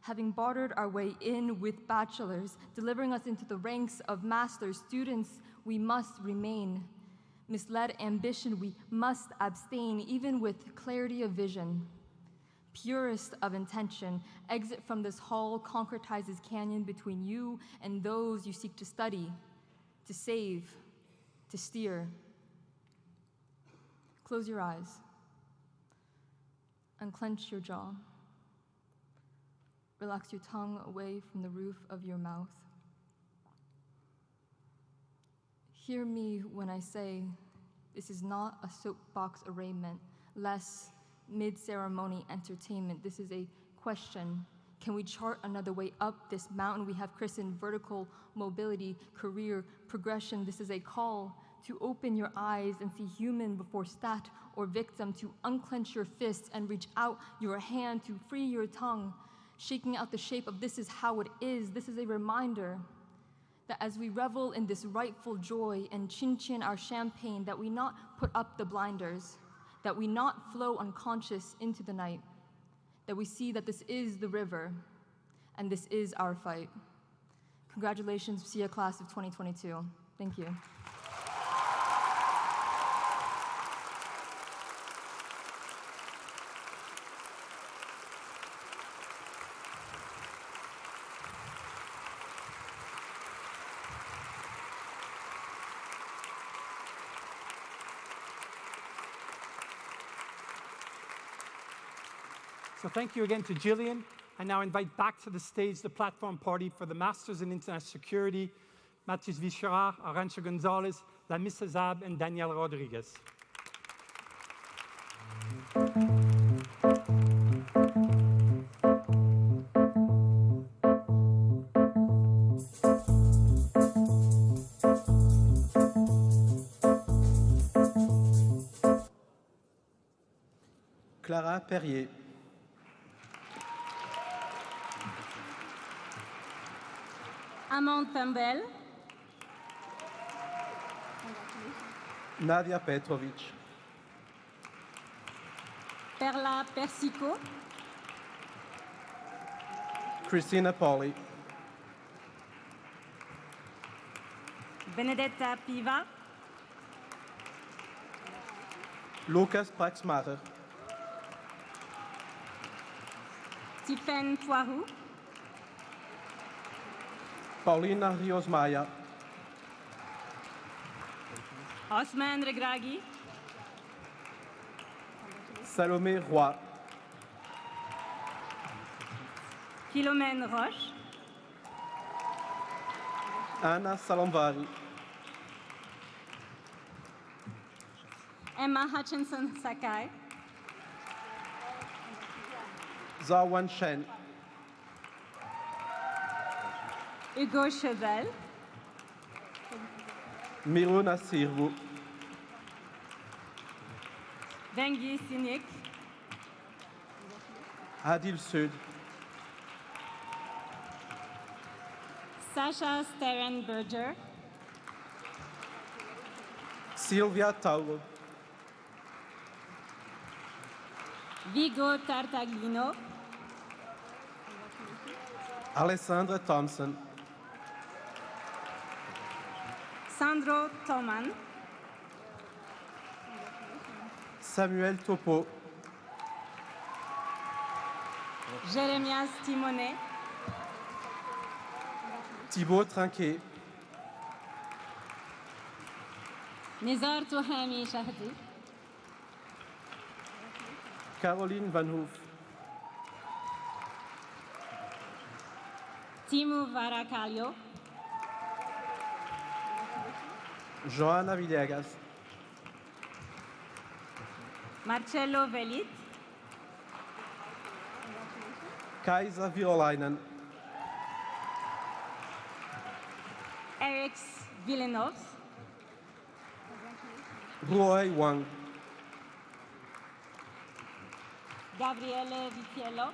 having bartered our way in with bachelors, delivering us into the ranks of masters. Students, we must remain. Misled ambition, we must abstain, even with clarity of vision. Purest of intention, exit from this hall concretizes canyon between you and those you seek to study, to save, to steer. Close your eyes. Unclench your jaw. Relax your tongue away from the roof of your mouth. Hear me when I say this is not a soapbox arraignment, less mid-ceremony entertainment. This is a question. Can we chart another way up this mountain we have christened vertical mobility, career, progression? This is a call to open your eyes and see human before stat or victim, to unclench your fists and reach out your hand, to free your tongue, shaking out the shape of this is how it is. This is a reminder that as we revel in this rightful joy and chin-chin our champagne, that we not put up the blinders, that we not flow unconscious into the night, that we see that this is the river and this is our fight. Congratulations, PSIA class of 2022. Thank you. So thank you again to Gillian. I now invite back to the stage the platform party for the Masters in International Security, Matheus Vichera, Arantxa Gonzalez, Lamis Azab, and Danielle Rodriguez. Clara Perrier. Amande Tambel. Nadia Petrovic. Perla Persico. Christina Pauli. Benedetta Piva. Lucas Praxmacher. Tiffaine Poirou. Paulina Rios Maya. Osman Regragui. Salomé Roy. Philomène Roche. Anna Salomvari. Emma Hutchinson Sakai. Zawan Shen. Hugo Chevel. Miruna Sirvu. Vengi Sinik. Adil Sud. Sasha Sterenberger. Silvia Tauro. Vigo Tartaglino. Alessandra Thompson. Sandro Toman. Samuel Topo. Jérémias Timonet. Thibaut Trinquet. Nizar Touhami Shahdi. Caroline Van Hoof. Timu Varacalho. Joana Villegas. Marcello Velit. Kaisa Virolainen. Eric Villeneuve. Roy Wang. Gabriele Vitiello.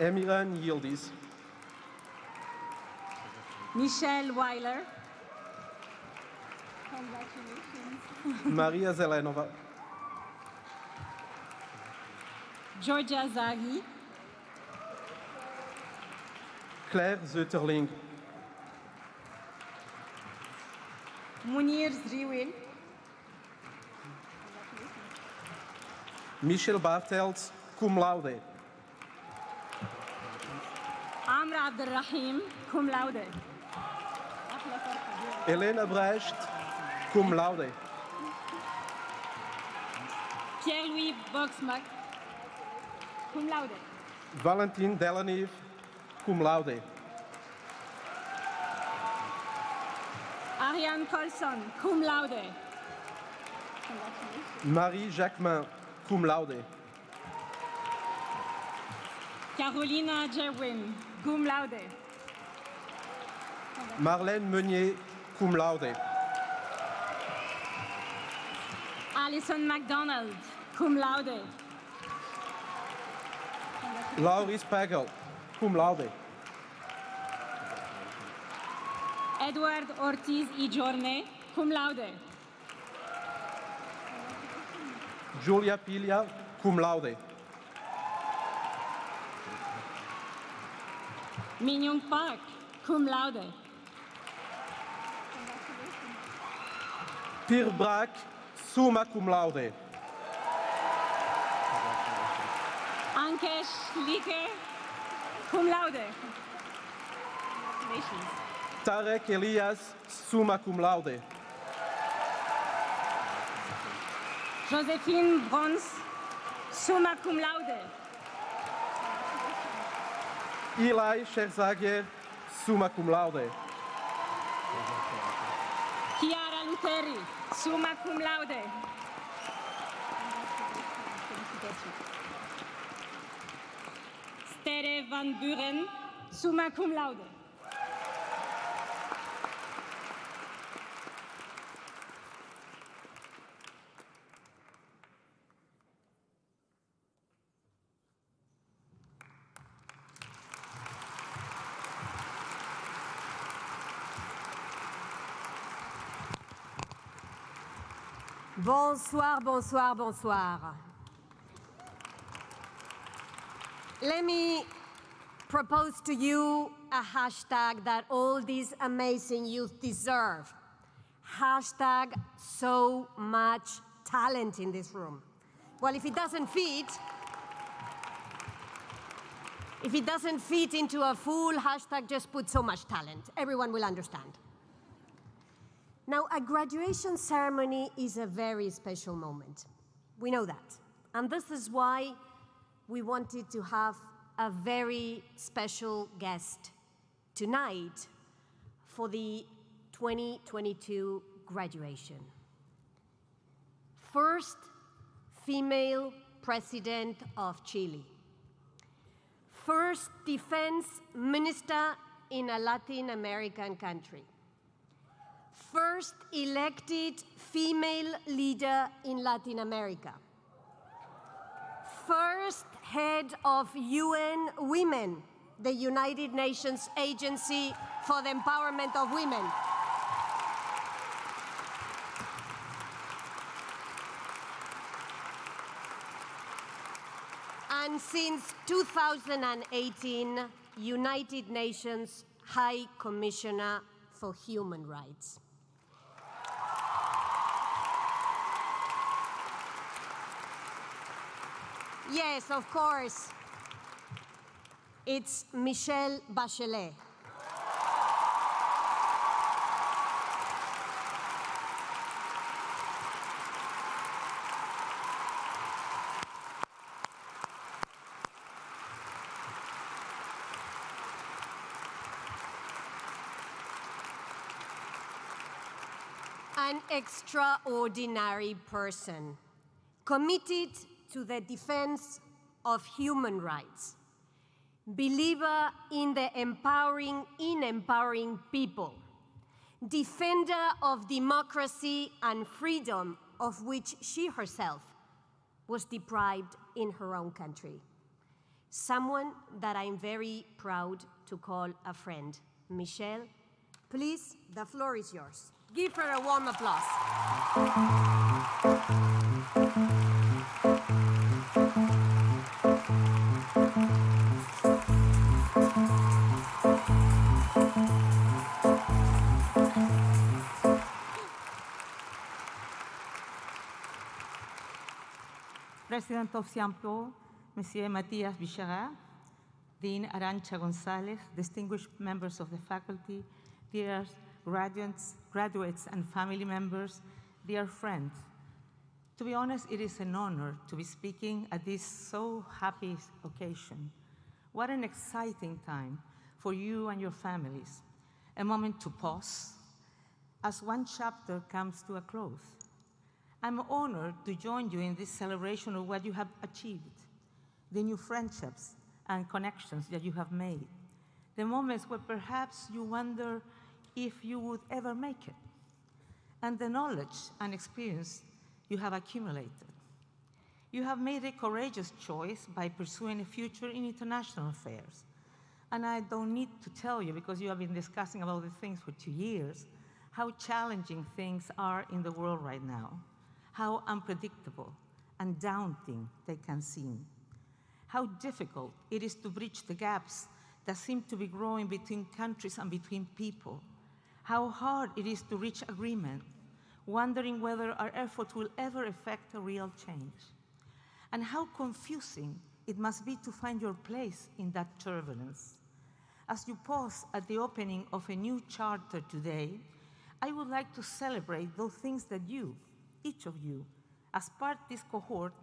Emiran Yildiz. Michelle Weiler. Congratulations. Maria Zelenova, Georgia Zaghi, Claire Zeuterling, Munir Zriwil, Michel Bartels, cum laude, Amr Abdelrahim, cum laude. Helena Brecht, cum laude, Pierre-Louis Boxmack, cum laude. Valentin Delaniv, cum laude, Ariane Colson, cum laude. Marie Jacquemin, cum laude, Carolina Jerwin, cum laude. Marlène Meunier, cum laude, Alison MacDonald, cum laude. Lauris Pagel, cum laude, Edward Ortiz Ijorne, cum laude. Julia Piglia, cum laude, Minyoung Park, cum laude. Pierre Braque, summa cum laude, Ankesh Like, cum laude. Congratulations. Tarek Elias, summa cum laude, Joséphine Brons, summa cum laude. Eli Scherzagier, summa cum laude, Chiara Luteri, summa cum laude. Stere Van Buren, summa cum laude. Bonsoir, bonsoir, bonsoir. Let me propose to you a hashtag that all these amazing youth deserve. Hashtag so much talent in this room. Well, if it doesn't fit into a full hashtag, just put so much talent. Everyone will understand. Now, a graduation ceremony is a very special moment. We know that. And this is why we wanted to have a very special guest tonight for the 2022 graduation. First female president of Chile. First defense minister in a Latin American country. First elected female leader in Latin America. First head of UN Women, the United Nations Agency for the Empowerment of Women. And since 2018, United Nations High Commissioner for Human Rights. Yes, of course. It's Michelle Bachelet. An extraordinary person, committed to the defense of human rights, believer in empowering people, defender of democracy and freedom of which she herself was deprived in her own country. Someone that I'm very proud to call a friend. Michelle, please, the floor is yours. Give her a warm applause. President of Ciampo, Monsieur Matthias Bichara, Dean Arancha Gonzalez, distinguished members of the faculty, dear graduates and family members, dear friends. To be honest, it is an honor to be speaking at this so happy occasion. What an exciting time for you and your families. A moment to pause as one chapter comes to a close. I'm honored to join you in this celebration of what you have achieved, the new friendships and connections that you have made, the moments where perhaps you wonder if you would ever make it, and the knowledge and experience you have accumulated. You have made a courageous choice by pursuing a future in international affairs. And I don't need to tell you, because you have been discussing about the things for 2 years, how challenging things are in the world right now, how unpredictable and daunting they can seem, how difficult it is to bridge the gaps that seem to be growing between countries and between people, how hard it is to reach agreement, wondering whether our efforts will ever effect a real change, and how confusing it must be to find your place in that turbulence. As you pause at the opening of a new charter today, I would like to celebrate those things that you, each of you, as part of this cohort,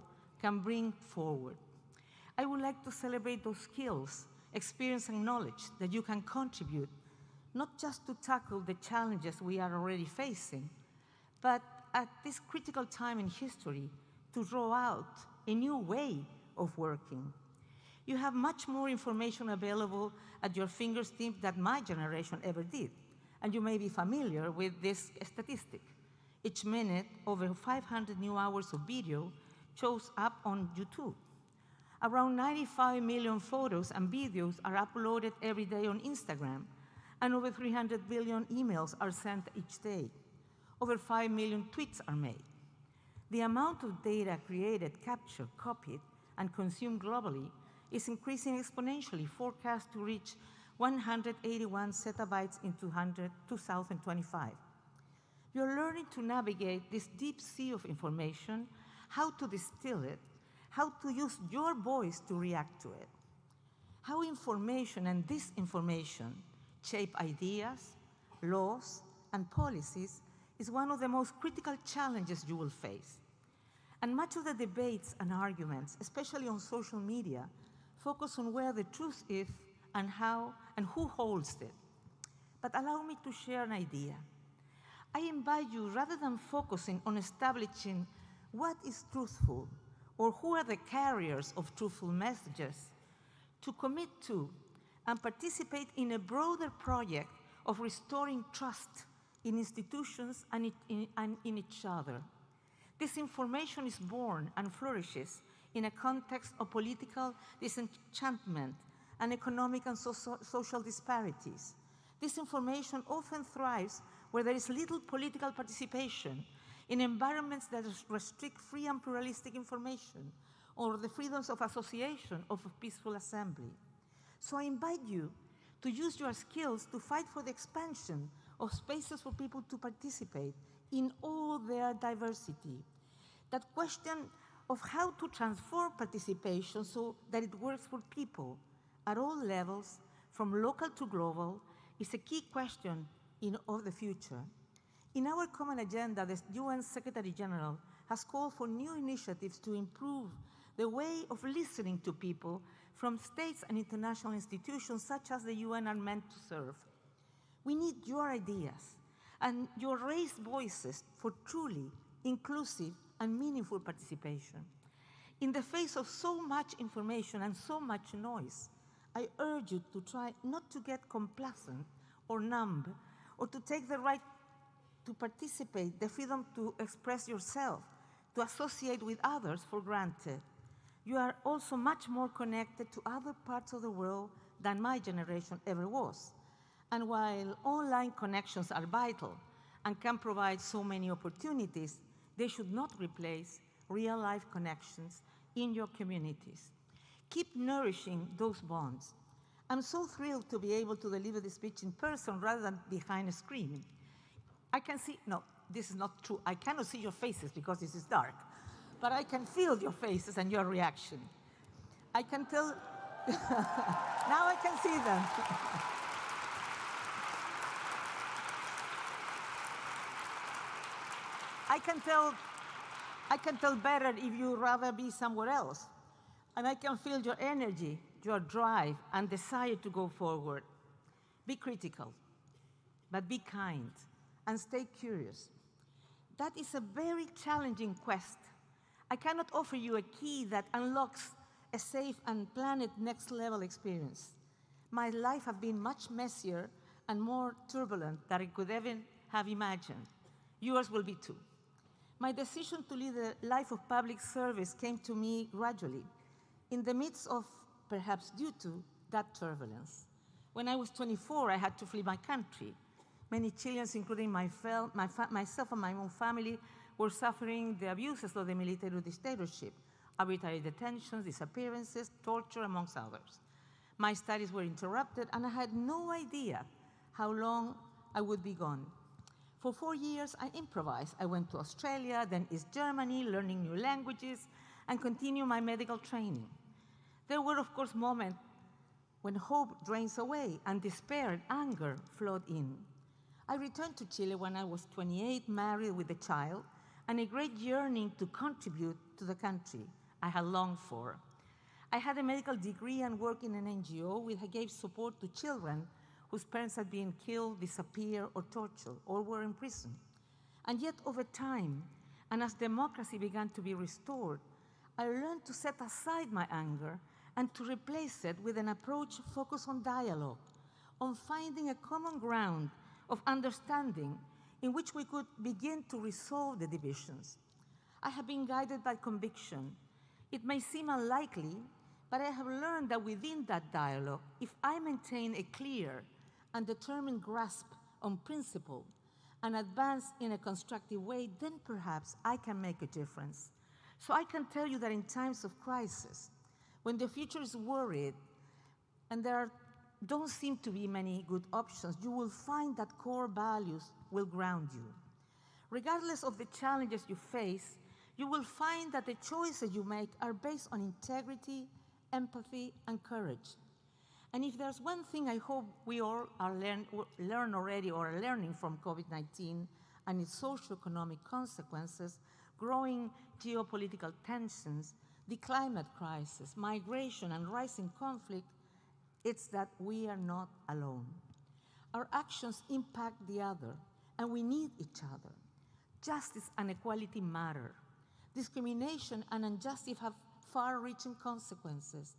can bring forward. I would like to celebrate those skills, experience, and knowledge that you can contribute, not just to tackle the challenges we are already facing, but at this critical time in history, to draw out a new way of working. You have much more information available at your fingertips than my generation ever did, and you may be familiar with this statistic. Each minute, over 500 new hours of video shows up on YouTube. Around 95 million photos and videos are uploaded every day on Instagram, and over 300 billion emails are sent each day. Over 5 million tweets are made. The amount of data created, captured, copied, and consumed globally is increasing exponentially, forecast to reach 181 zettabytes in 2025. You're learning to navigate this deep sea of information, how to distill it, how to use your voice to react to it. How information and disinformation shape ideas, laws, and policies is one of the most critical challenges you will face. And much of the debates and arguments, especially on social media, focus on where the truth is and how and who holds it. But allow me to share an idea. I invite you, rather than focusing on establishing what is truthful or who are the carriers of truthful messages, to commit to and participate in a broader project of restoring trust in institutions and in each other. This information is born and flourishes in a context of political disenchantment and economic and social disparities. This information often thrives where there is little political participation, in environments that restrict free and pluralistic information, or the freedoms of association of a peaceful assembly. So I invite you to use your skills to fight for the expansion of spaces for people to participate in all their diversity. That question of how to transform participation so that it works for people at all levels, from local to global, is a key question of the future. In our common agenda, the UN Secretary General has called for new initiatives to improve the way of listening to people from states and international institutions such as the UN are meant to serve. We need your ideas and your raised voices for truly inclusive and meaningful participation. In the face of so much information and so much noise, I urge you to try not to get complacent or numb, or to take the right to participate, the freedom to express yourself, to associate with others for granted. You are also much more connected to other parts of the world than my generation ever was. And while online connections are vital, and can provide so many opportunities, they should not replace real-life connections in your communities. Keep nourishing those bonds. I'm so thrilled to be able to deliver this speech in person rather than behind a screen. I can see, no, this is not true. I cannot see your faces because this is dark, but I can feel your faces and your reaction. I can tell, now I can see them. I can tell better if you'd rather be somewhere else. And I can feel your energy, your drive, and desire to go forward. Be critical, but be kind, and stay curious. That is a very challenging quest. I cannot offer you a key that unlocks a safe and planned next-level experience. My life has been much messier and more turbulent than I could ever have imagined. Yours will be too. My decision to lead a life of public service came to me gradually, in the midst of, perhaps due to, that turbulence. When I was 24, I had to flee my country. Many Chileans, including myself and my own family, were suffering the abuses of the military dictatorship, arbitrary detentions, disappearances, torture, amongst others. My studies were interrupted, and I had no idea how long I would be gone. For 4 years, I improvised. I went to Australia, then East Germany, learning new languages, and continued my medical training. There were, of course, moments when hope drains away and despair and anger flowed in. I returned to Chile when I was 28, married with a child, and a great yearning to contribute to the country I had longed for. I had a medical degree and worked in an NGO which gave support to children whose parents had been killed, disappeared, or tortured, or were in prison. And yet, over time, and as democracy began to be restored, I learned to set aside my anger and to replace it with an approach focused on dialogue, on finding a common ground of understanding in which we could begin to resolve the divisions. I have been guided by conviction. It may seem unlikely, but I have learned that within that dialogue, if I maintain a clear and determined grasp on principle and advance in a constructive way, then perhaps I can make a difference. So I can tell you that in times of crisis, when the future is worried and there don't seem to be many good options, you will find that core values will ground you. Regardless of the challenges you face, you will find that the choices you make are based on integrity, empathy, and courage. And if there's one thing I hope we all are learn already or are learning from COVID-19 and its socio-economic consequences, growing geopolitical tensions, the climate crisis, migration, and rising conflict, it's that we are not alone. Our actions impact the other, and we need each other. Justice and equality matter. Discrimination and injustice have far-reaching consequences.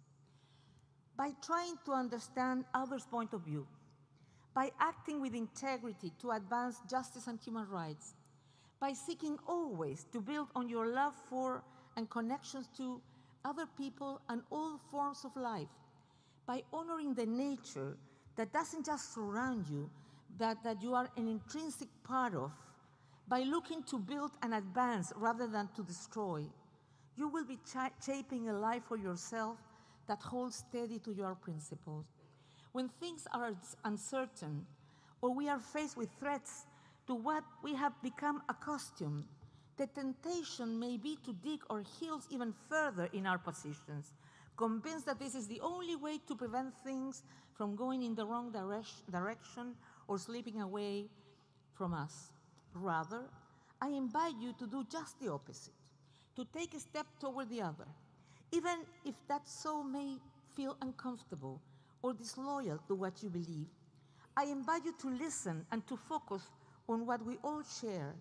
By trying to understand others' point of view, by acting with integrity to advance justice and human rights, by seeking always to build on your love for and connections to other people and all forms of life, by honoring the nature that doesn't just surround you, but that you are an intrinsic part of, by looking to build and advance rather than to destroy, you will be shaping a life for yourself that holds steady to your principles. When things are uncertain, or we are faced with threats to what we have become accustomed, the temptation may be to dig our heels even further in our positions, convinced that this is the only way to prevent things from going in the wrong direction or slipping away from us. Rather, I invite you to do just the opposite, to take a step toward the other, even if that so may feel uncomfortable or disloyal to what you believe. I invite you to listen and to focus on what we all share,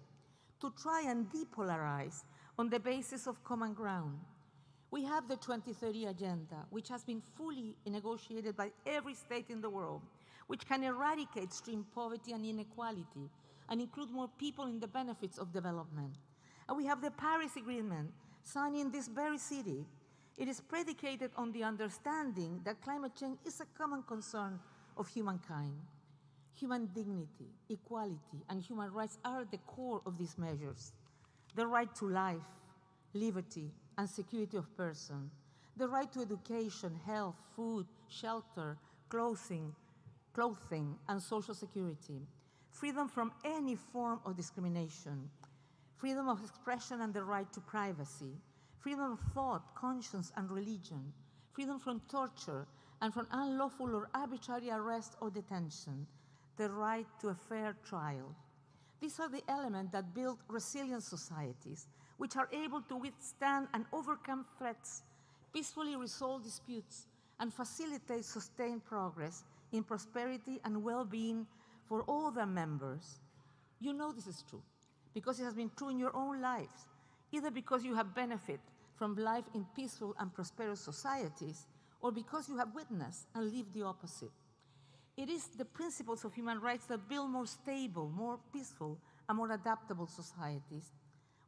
to try and depolarize on the basis of common ground. We have the 2030 Agenda, which has been fully negotiated by every state in the world, which can eradicate extreme poverty and inequality and include more people in the benefits of development. And we have the Paris Agreement, signed in this very city. It is predicated on the understanding that climate change is a common concern of humankind. Human dignity, equality, and human rights are the core of these measures. The right to life, liberty, and security of person, the right to education, health, food, shelter, clothing, and social security, freedom from any form of discrimination, freedom of expression and the right to privacy, freedom of thought, conscience, and religion, freedom from torture and from unlawful or arbitrary arrest or detention, the right to a fair trial. These are the elements that build resilient societies, which are able to withstand and overcome threats, peacefully resolve disputes, and facilitate sustained progress in prosperity and well-being for all their members. You know this is true, because it has been true in your own lives, either because you have benefited from life in peaceful and prosperous societies, or because you have witnessed and lived the opposite. It is the principles of human rights that build more stable, more peaceful, and more adaptable societies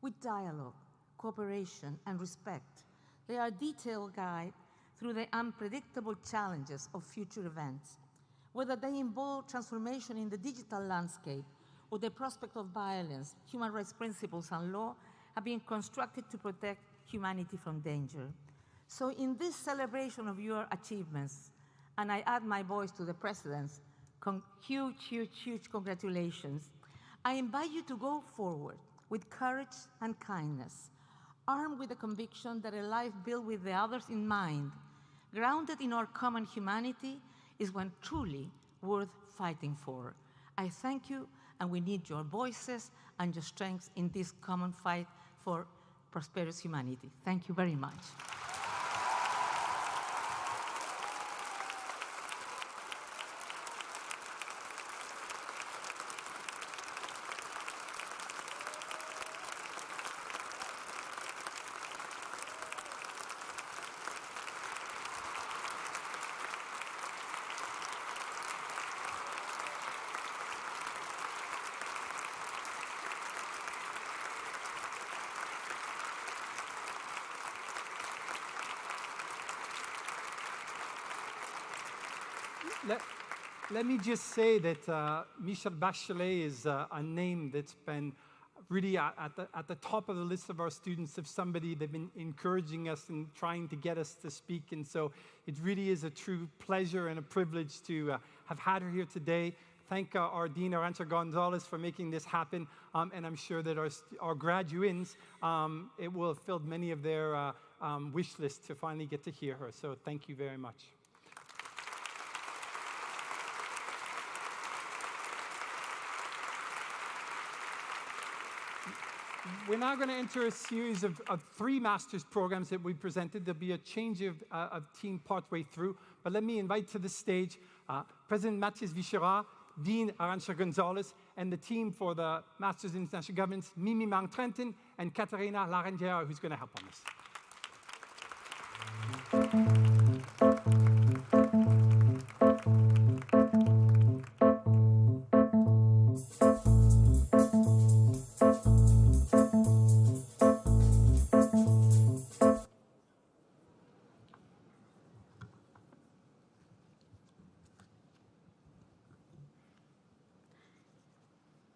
with dialogue, cooperation, and respect. They are a detailed guide through the unpredictable challenges of future events, whether they involve transformation in the digital landscape or the prospect of violence. Human rights principles and law have been constructed to protect humanity from danger. So in this celebration of your achievements, and I add my voice to the President's huge congratulations, I invite you to go forward with courage and kindness, armed with the conviction that a life built with the others in mind, grounded in our common humanity, is one truly worth fighting for. I thank you, and we need your voices and your strengths in this common fight for prosperous humanity. Thank you very much. Let me just say that Michelle Bachelet is a name that's been really at the top of the list of our students of somebody they've been encouraging us and trying to get us to speak. And so it really is a true pleasure and a privilege to have had her here today. Thank our Dean, Arantxa Gonzalez, for making this happen. And I'm sure that our graduates, it will have filled many of their wish lists to finally get to hear her. So thank you very much. We're now going to enter a series of 3 master's programs that we presented. There'll be a change of team partway through. But let me invite to the stage President Matthias Vicherat, Dean Arantxa Gonzalez, and the team for the Masters in International Governance, Mimi Mang-Trenton and Katarina Larendiera, who's going to help on this.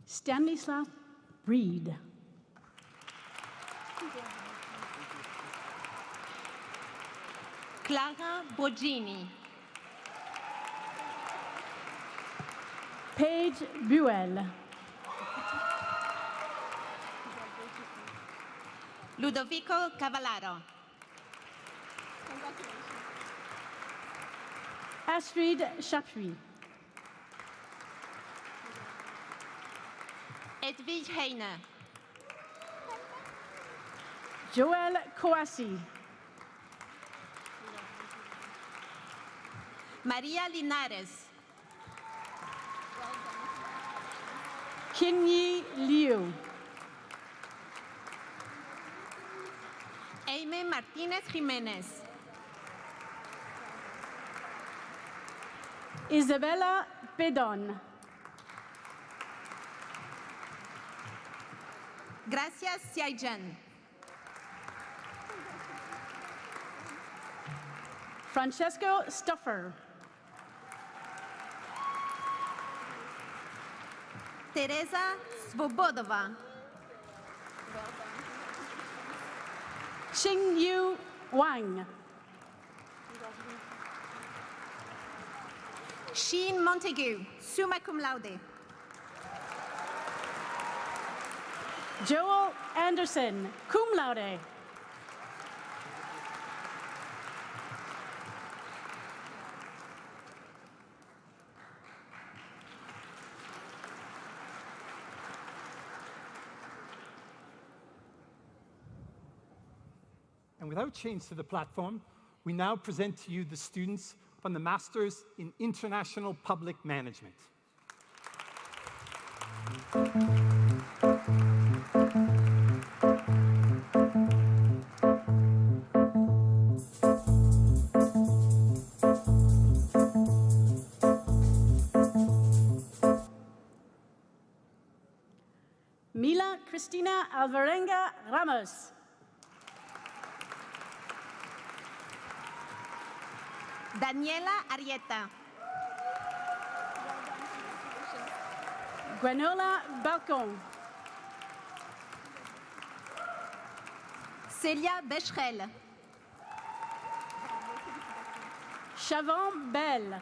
Stanislav Breed. Clara Bogini. Paige Buell. Ludovico Cavallaro. Astrid Chapuis. Edwige Heine. Joël Kouassi. Maria Linares. Kinyi Liu. Aime Martinez Jiménez. Isabella Bedon. Gracias Siajan. Francesco Stuffer. Teresa Svobodova. Xingyu Wang. Sheen Montague, summa cum laude. Joel Anderson, cum laude. And without change to the platform, we now present to you the students from the Masters in International Public Management. Mila Cristina Alvarenga Ramos. Daniela Arieta. Gwenola Balcon. Célia Becherel. Chavon Bell.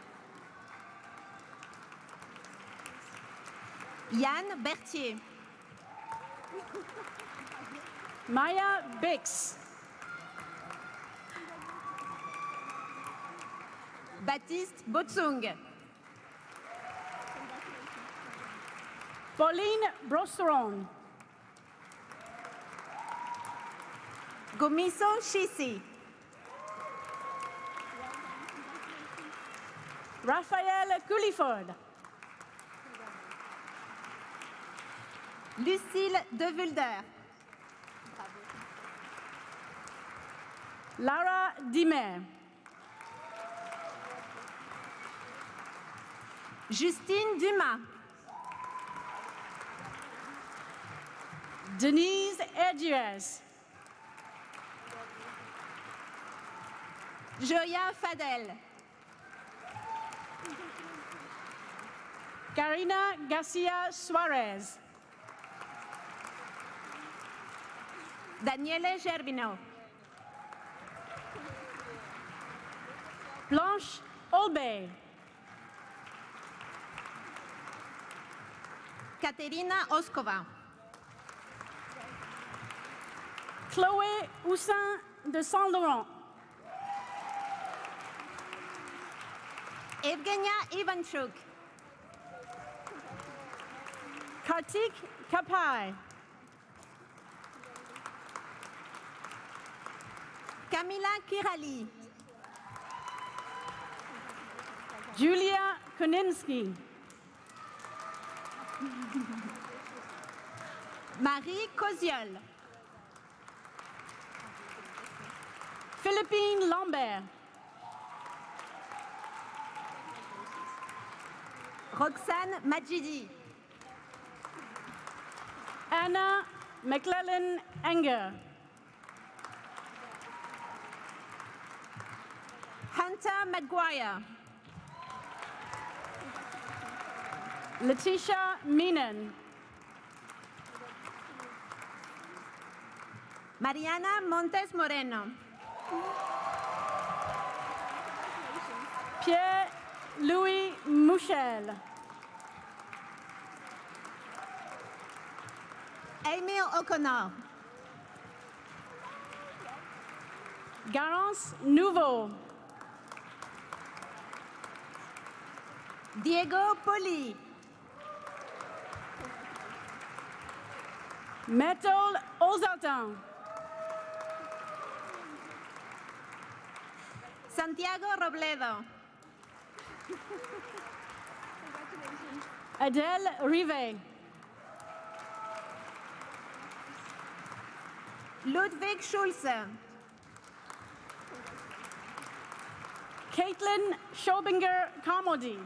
Yann Berthier. Maya Bix. Baptiste Botsung. Pauline Brosteron. Gomiso Shisi. Raphaël Couliford. Lucille De Vulder. Lara Dimer. Justine Dumas. Denise Edges. Joya Fadel. Karina Garcia Suarez. Daniele Gerbino. Blanche Olbey. Katerina Oskova. Chloé Houssin de Saint-Laurent. Evgenia Ivanchuk. Kartik Kapai. Camila Kirali. Julia Koninsky. Marie Koziol. Philippine Lambert. Roxane Majidi. Anna McClellan Enger. Hunter Maguire. Letitia Meenan. Mariana Montes Moreno. Pierre-Louis Mouchel. Emile O'Connor. Garance Nouveau. Diego Poli. Méthode Ozartin. Santiago Robledo. Adèle Rivet. Ludwig Schulze. Caitlin Schobinger Carmody.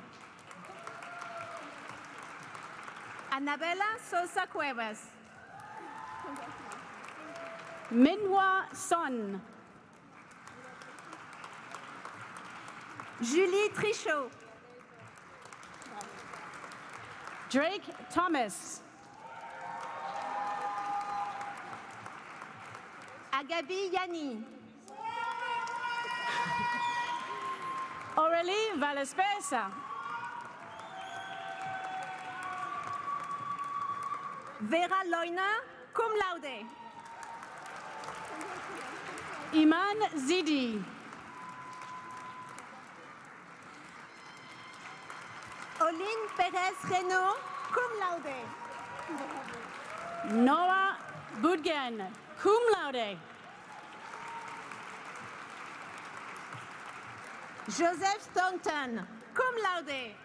Anabela Sosa Cuevas. Minhua Son. Julie Trichot. Drake Thomas. Agabi Yani. Aurélie Valespesa. Vera Leuna, cum laude. Iman Zidi. Oline Perez Renault, cum laude. Noah Budgen, cum laude. Joseph Staunton, cum laude.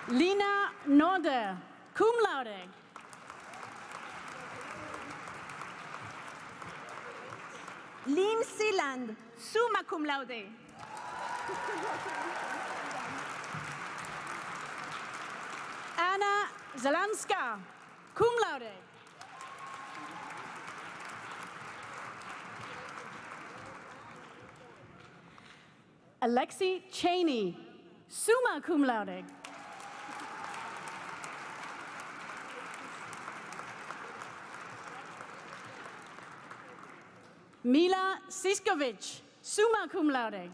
Lina Norder, cum laude. Lynn Sealand, summa cum laude. Anna Zelanska, cum laude. Alexi Cheney, summa cum laude. Mila Siskovic, summa cum laude.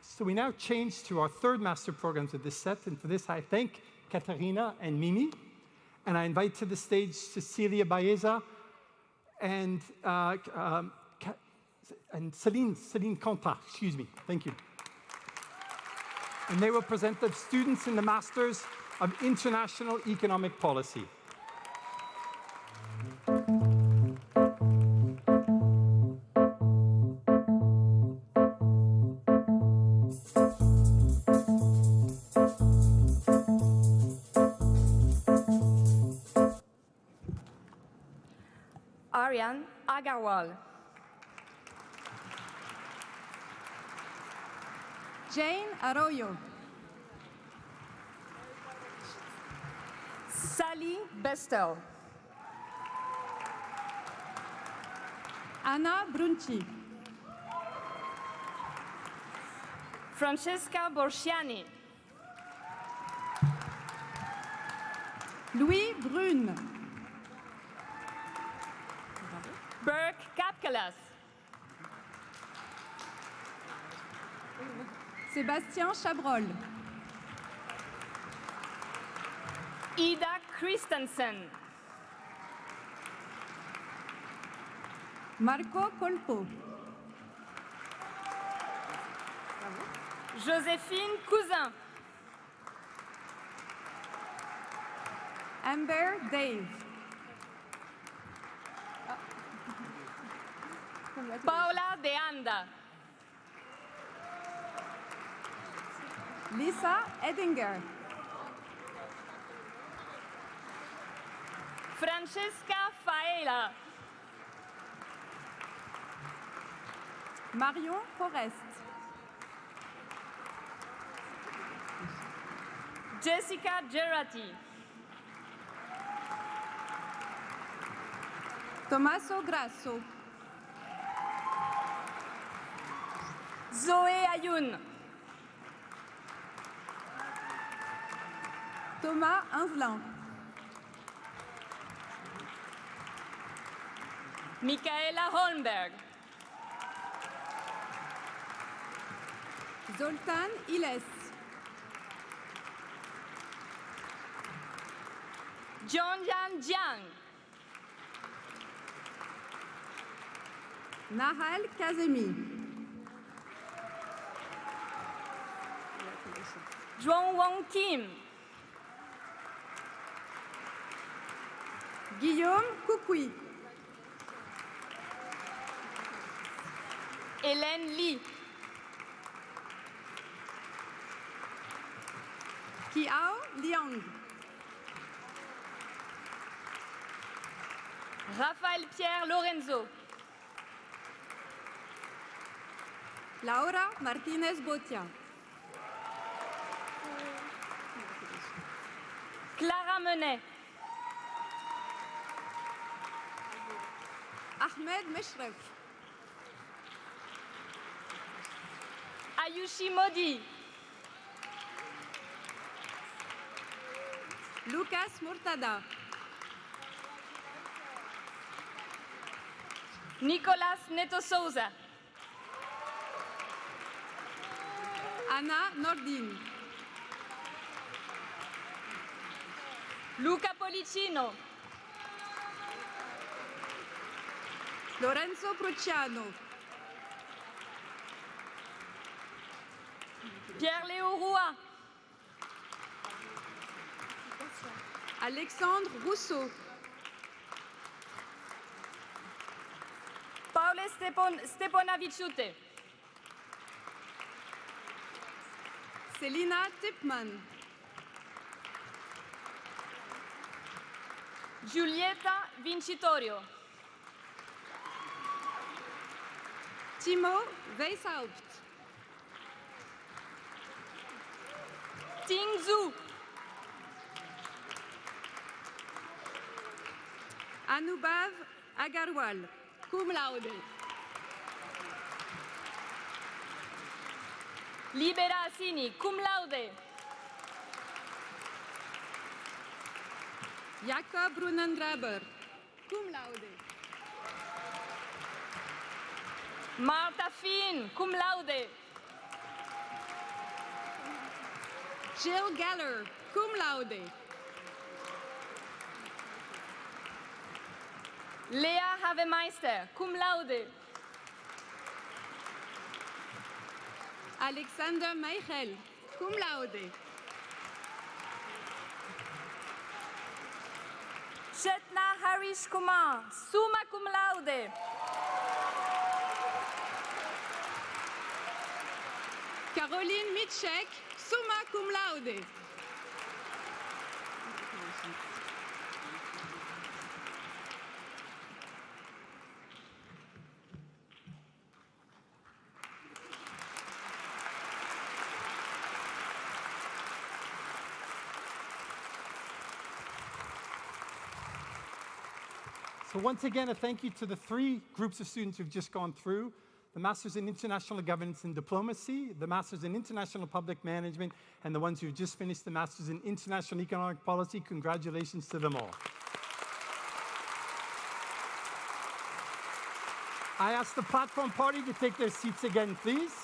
So we now change to our third master programs of this set, and for this I thank Katarina and Mimi, and I invite to the stage Cecilia Baeza and Celine Conta, excuse me, thank you. And they will present the students in the Masters of International Economic Policy. Aryan Agarwal. Jane Arroyo. Sally Bestel. Anna Brunci. Francesca Borsiani. Louis Brune. Burke Kapkalas. Sébastien Chabrol. Ida Christensen. Marco Colpo. Joséphine Cousin. Amber Dave. Paola De Anda. Lisa Edinger. Francesca Faela. Marion Forest. Jessica Gerati. Tommaso Grasso. Zoé Ayoun. Thomas Inzelin. Michaela Holmberg. Zoltan Iles. Zhongyan Jiang. Nahal Kazemi. Zhuang Wong Kim. Guillaume Coucouy. Hélène Lee. Kiao Liang. Rafael Pierre Lorenzo. Laura Martínez Botia. Clara Menet. Ahmed Meshref. Ayushi Modi. Lucas Murtada. Nicolas Neto Souza. Anna Nordin. Luca Policino. Lorenzo Prucciano. Pierre-Léo Roua. Alexandre Rousseau. Paule Steponaviciute. Selina Tipman. Giulietta Vincitorio. Timo Weishaupt. Ting Zhu. Anubhav Agarwal, cum laude. Libera Assini, cum laude. Jakob Brunengraber, cum laude. Marta Finn, cum laude. Jill Geller, cum laude. Lea Havemeister, cum laude. Alexander Meichel, cum laude. Chetna Harish Kumar, summa cum laude. Caroline Mitschek, summa cum laude. So once again, a thank you to the 3 groups of students who've just gone through: the Masters in International Governance and Diplomacy, the Masters in International Public Management, and the ones who've just finished the Masters in International Economic Policy. Congratulations to them all. I ask the platform party to take their seats again, please.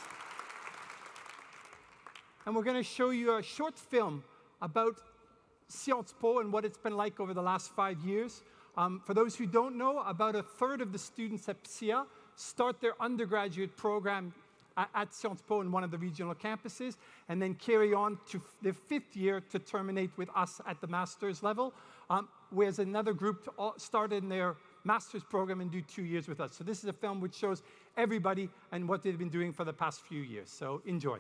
And we're going to show you a short film about Sciences Po and what it's been like over the last 5 years. For those who don't know, about 1/3 of the students at PSIA start their undergraduate program at Sciences Po in one of the regional campuses, and then carry on to their 5th year to terminate with us at the master's level, whereas another group started in their master's program and do 2 years with us. So this is a film which shows everybody and what they've been doing for the past few years. So enjoy.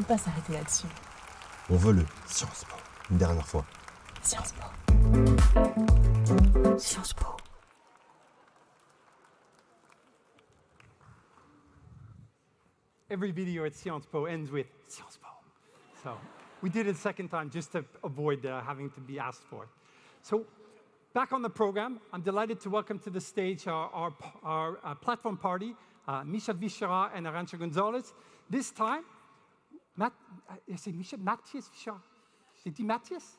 pas s'arrêter là-dessus. On veut le Sciences Po. Une dernière fois. Sciences Po. Sciences Po. Every video at Sciences Po ends with Sciences Po. So we did it a second time just to avoid having to be asked for it. So back on the program, I'm delighted to welcome to the stage our platform party, Michel Vichera and Arantxa Gonzalez. This time, Matthias Vichera. J'ai dit Matthias?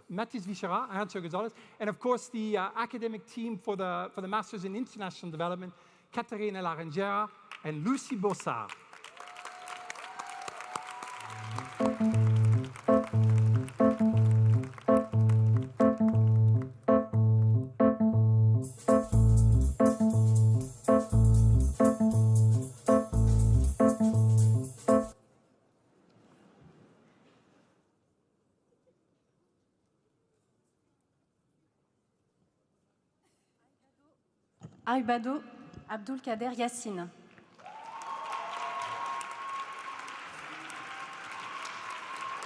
Matthias Vichera, Arantxa Gonzalez, and of course the academic team for the Masters in International Development, Caterina Larangera and Lucie Bossard. Aïbado Abdulkader Yassine.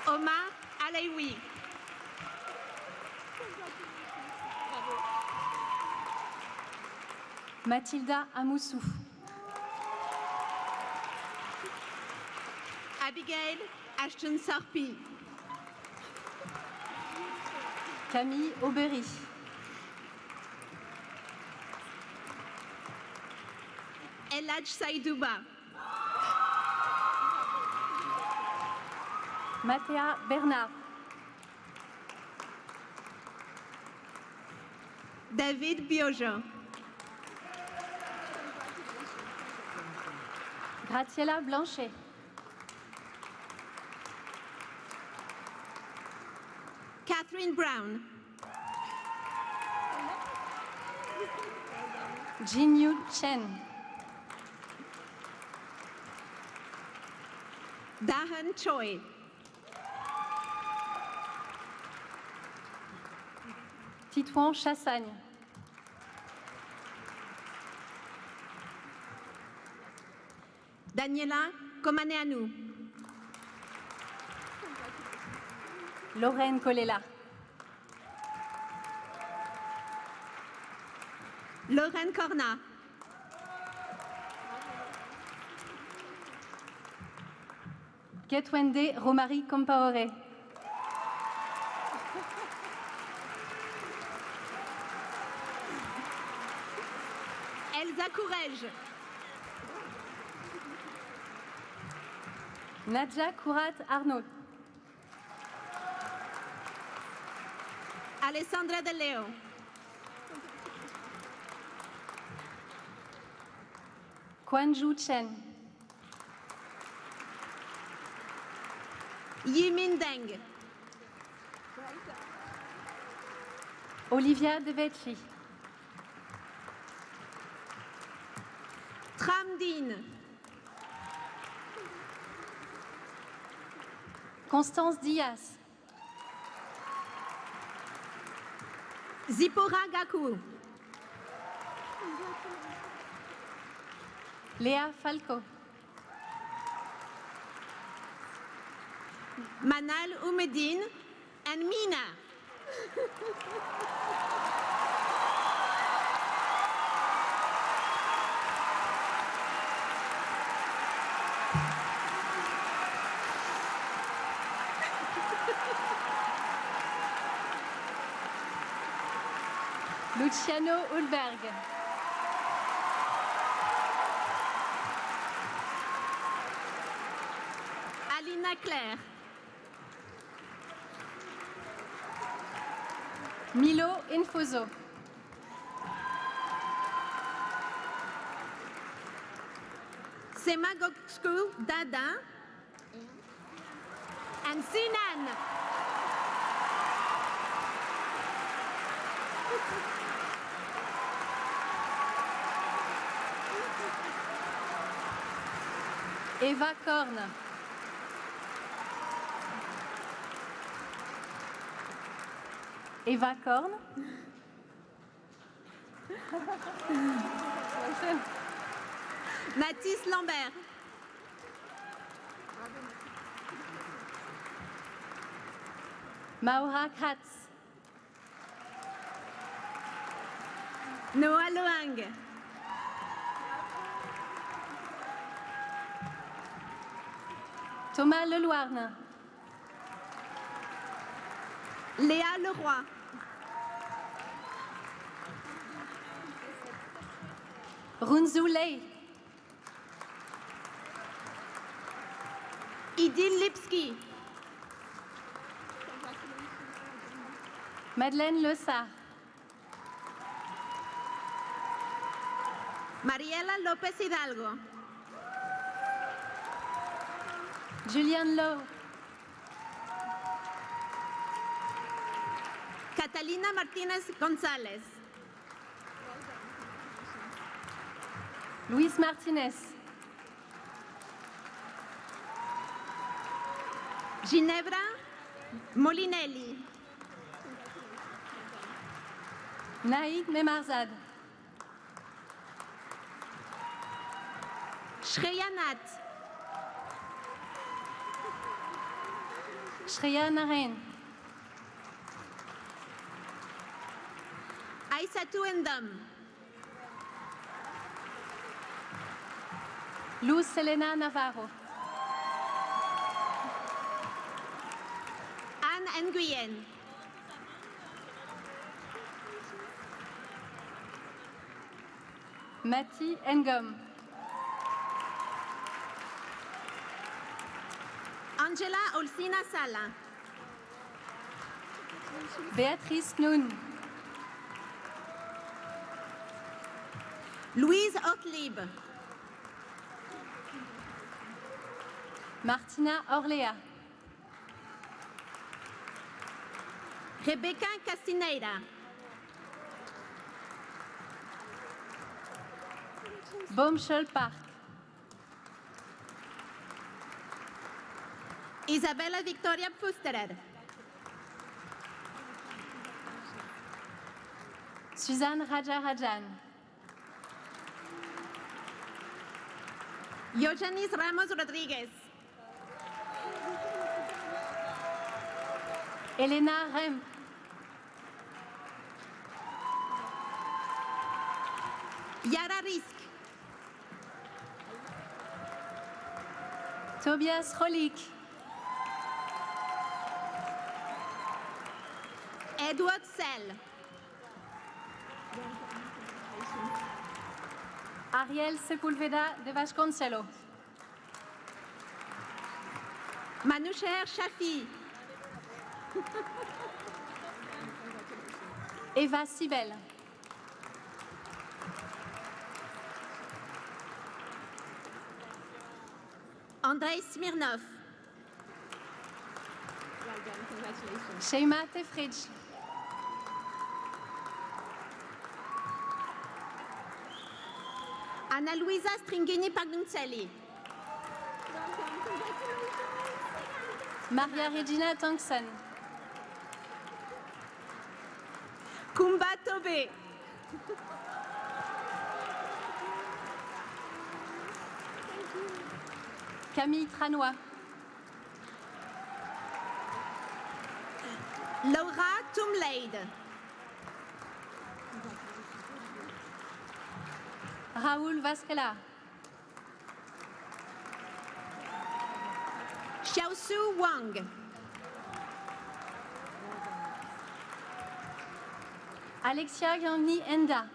Omar Alaoui. Mathilda Amoussou. Abigail Ashton Sarpi. Camille Aubéry. Eladj Saïdouba. Mathéa Bernard. David Biojo. Graciela Blanchet. Catherine Brown. Jinyu Chen. Dahan Choi. Titouan Chassagne. Daniela Komaneanu. Lorraine Colella. Lorraine Corna. Ketwende Romary Compaoré. Elsa Courrèges. Nadja Kourat Arnaud. Alessandra De Leo. Kwanju Chen. Yimin Deng. Olivia De Vetri. Tramdine. Constance Diaz. Zipporah Gakou. Léa Falco. Manal Oumedine and Mina. Luciano Hulberg. Alina Claire. Milo Infoso. Semagogsku Dada and Sinan. Eva Korn. Eva Korn. Mathis Lambert. Maura Kratz. Noah Loang. Thomas Leloirne. Léa Leroy. Runzu Lei. Idil Lipski. Madeleine Lessard. Mariela López Hidalgo. Julian Lowe. Catalina Martínez González. Luis Martinez. Ginebra Molinelli. Naïd Memarzad. Shreya Nat. Shreya Naren. Aïssatou Endom. Luz Selena Navarro. Anne Nguyen. Mati Ngom. Angela Olsina Sala. Béatrice Noun. Louise Ortlib. Martina Orlea. Rebecca Castineira. Boomshel Park. Isabella Victoria Fusterer. Suzanne Rajan. Yojanis Ramos Rodríguez. Elena Rem. Yara Risk. Tobias Rolik. Edward Sell. Ariel Sepulveda de Vasconcelos. Manoucher Chafi. Eva Sibel. Andrei Smirnov. Sheima Tefridge. Ana Luisa Stringini Pagnunzelli. Maria Regina Tongson. Kumba Tobe. Camille Tranois. Laura Tumleid. Raoul Vasquela. Xiaosu Wang. Alexia Gandhi Enda.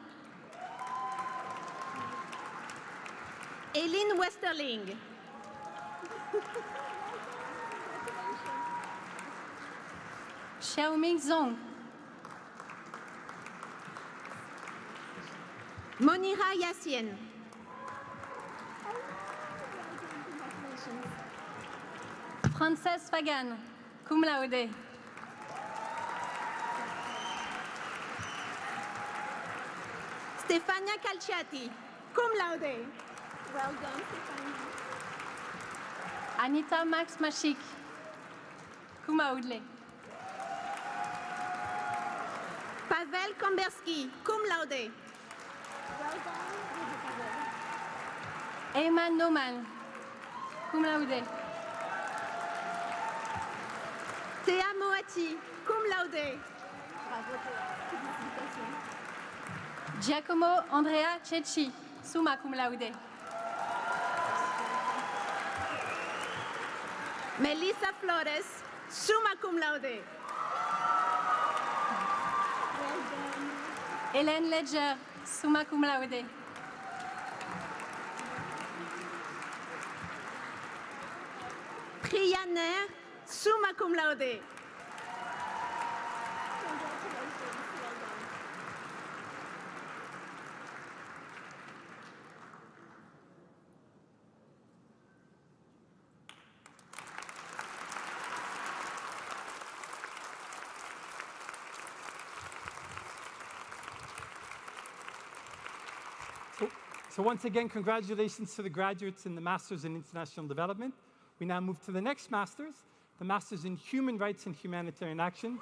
Eileen Westerling. Xiaoming Zong. Monira Yassine. Frances Fagan, cum laude. Stefania Calciati, cum laude. Well done, Stefania. Anita Max Machik, cum laude. Pavel Komberski, cum laude. Emma Noman, cum laude. Théa Moati, cum laude. Giacomo Andrea Cecchi, summa cum laude. Melissa Flores, summa cum laude. Hélène Ledger, summa cum laude. Priya Nair, summa cum laude. So once again, congratulations to the graduates in the Masters in International Development. We now move to the next Masters, the Masters in Human Rights and Humanitarian Action.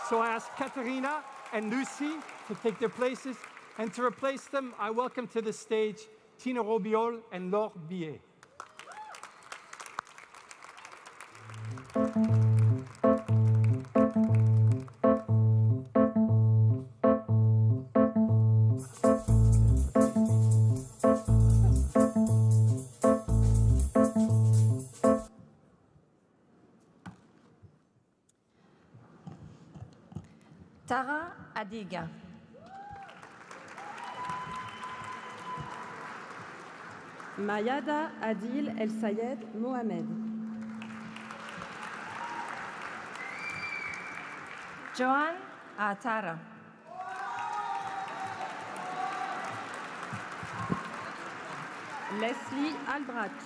So I ask Katerina and Lucy to take their places, and to replace them, I welcome to the stage Tina Robiol and Laure Billet. Tara Adiga. Mayada Adil El Sayed Mohamed. Joan Atara. Leslie Albrecht.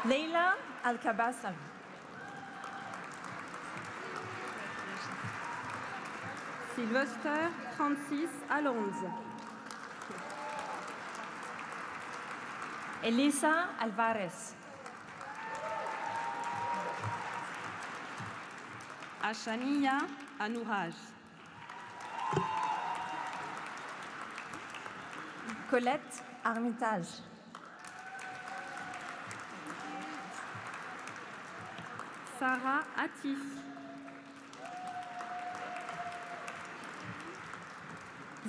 Leila Al-Kabasam. Sylvester Francis Alonze. Elisa Alvarez. Ashania Anouraj. Colette Armitage. Sarah Atif.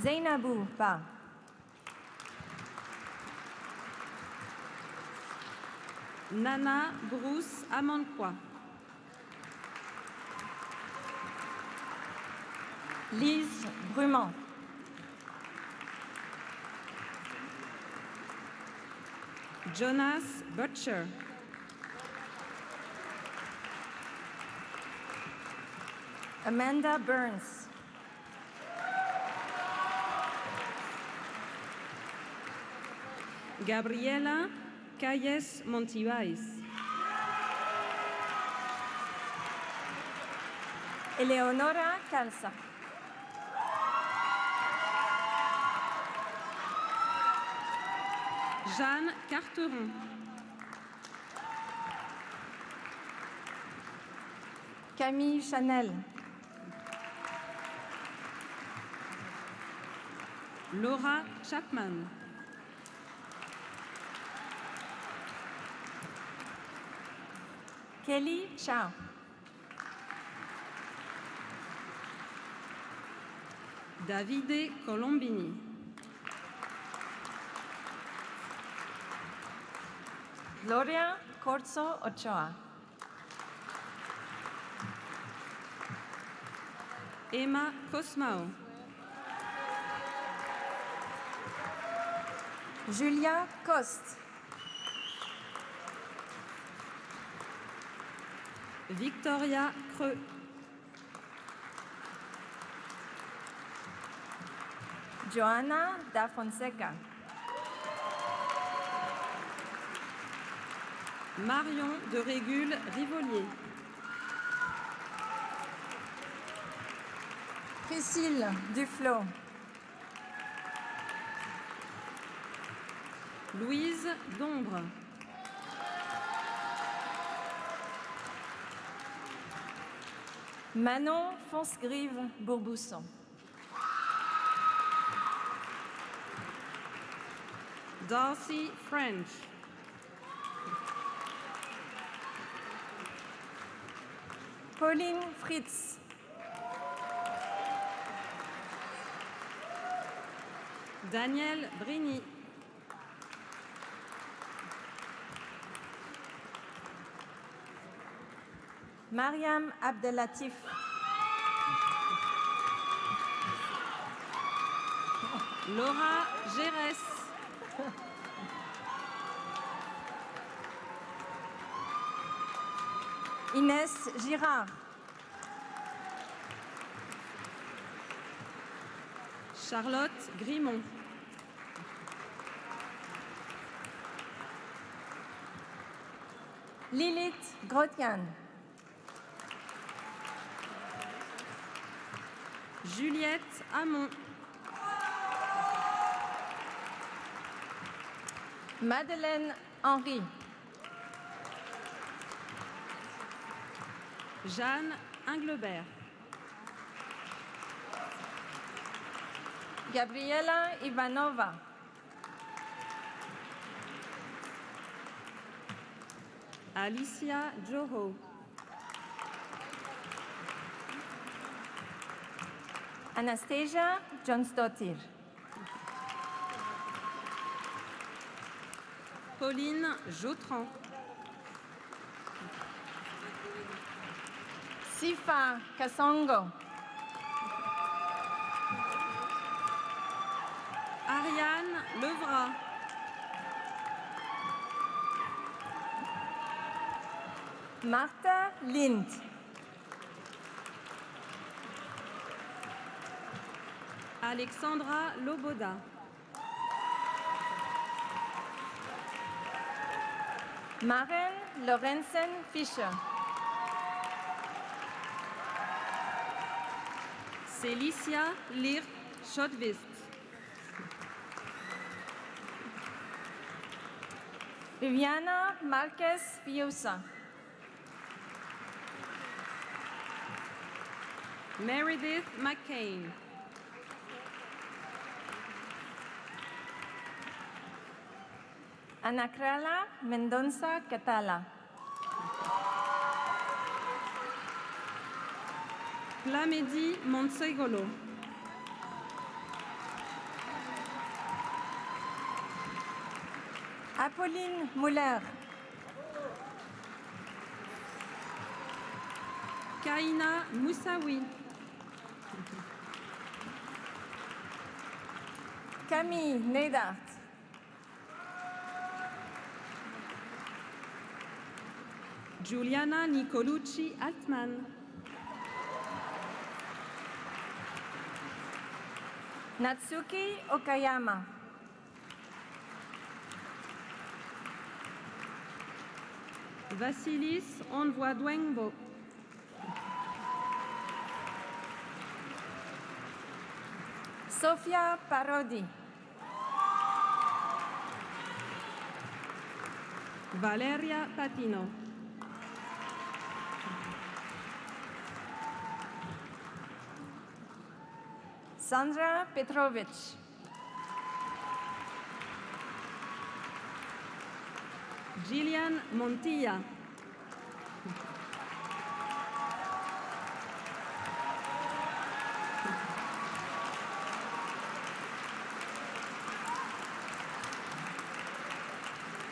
Zainabou Ba. Nana Bruce Amanqua. Lise Brumand. Jonas Butcher. Amanda Burns. Gabriela Calles Montibais. Eleonora Calza. Jeanne Carteron. Camille Chanel. Laura Chapman. Kelly Chow. Davide Colombini. Gloria Corzo Ochoa. Emma Cosmao. Julia Coste. Victoria Creux. Joanna da Fonseca. Marion de Régule Rivolier. Priscille Duflo. Louise Dombre. Manon Fonsgrive Bourbousson. Darcy French. Pauline Fritz. Daniel Brigny. Mariam Abdelatif. Laura Gérès. Inès Girard. Charlotte Grimont. Lilith Grotjan. Juliette Hamon. Madeleine Henry. Jeanne Inglebert. Gabriela Ivanova. Alicia Joho. Anastasia Johnsdottir. Pauline Jautran. Sifa Kasongo. Ariane Levrat. Martha Lind. Alexandra Loboda. Maren Lorenzen Fischer. Celicia Lirt Schottwist. Viviana Marquez Fiusa. Meredith McCain. Anacrala Mendonza Catala. Plamedi Montsegolo. Apolline Muller. Kaina Moussaoui. Camille Nedart. Giuliana Nicolucci Altman. Natsuki Okayama. Vassilis Onvoidwengbo. Sofia Parodi. Valeria Patino. Sandra Petrovic. Gillian Montilla.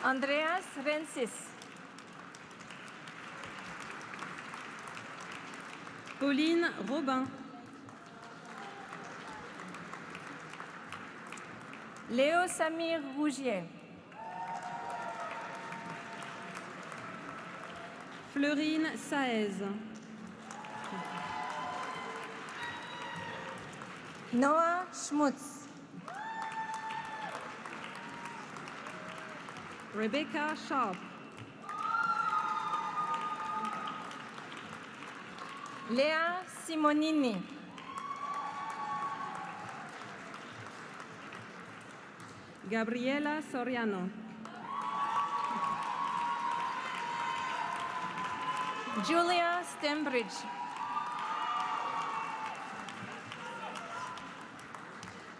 Andreas Rensis. Pauline Robin. Léo Samir Rougier. Fleurine Saez. Noah Schmutz. Rebecca Sharp. Lea Simonini. Gabriela Soriano. Julia Stembridge.